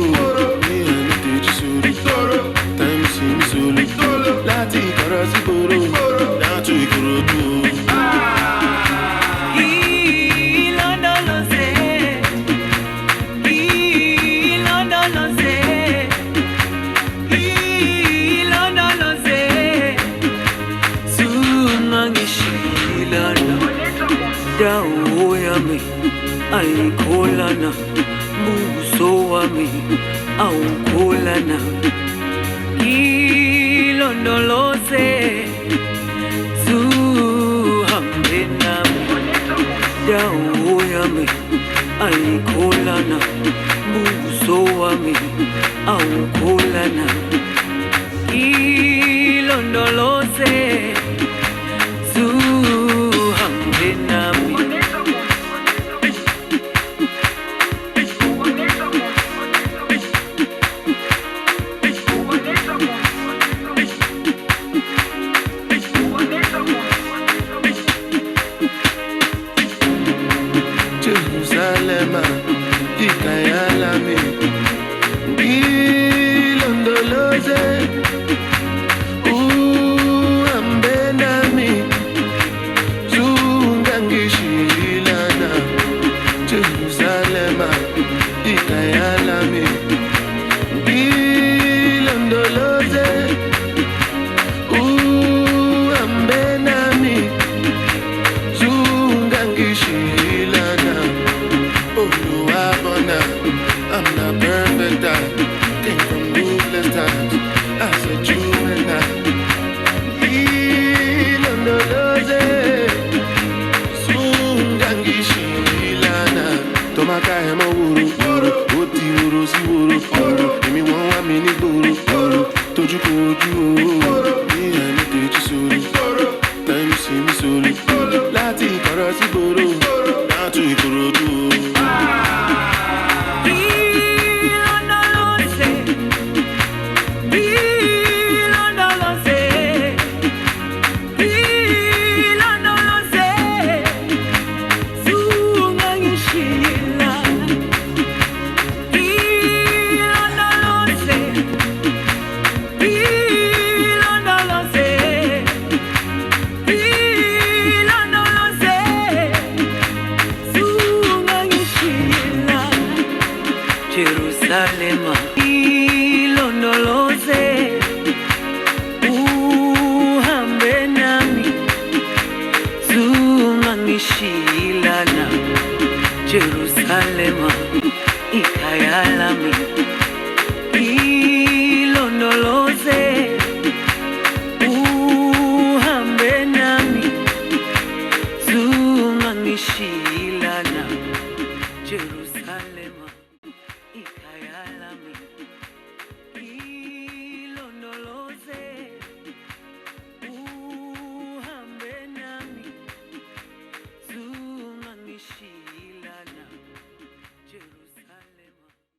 eni teji sori, time si mi solo. Lati koro si guru. awukholana ilondoloze zuhambe nami dawo yami ayikholana buso wami awukholana ilondoloze zuhambe nami Jerusalem, ikayalami, ilondoloze, uhambe nami, zungangishilana. Jerusalem, ikayalami, ilondoloze, uhambe nami, zungangishilana. I'm not perfect, I came from ruthless times. I said juvenile. Ilondoloze, zungangishilana. Tomaka hema wuru, oti wuru si wuru. Emi won wa mini wuru, toju koju. Me and teju suru. Time you see me solo. Lati koro si boro, now to ikorodu. Jerusalem, ilondoloze, uhambe nami, zungangishilana. Jerusalem, ikayalami, ilondoloze, uhambe nami, zungangishilana. Jerusalem, ikayalami.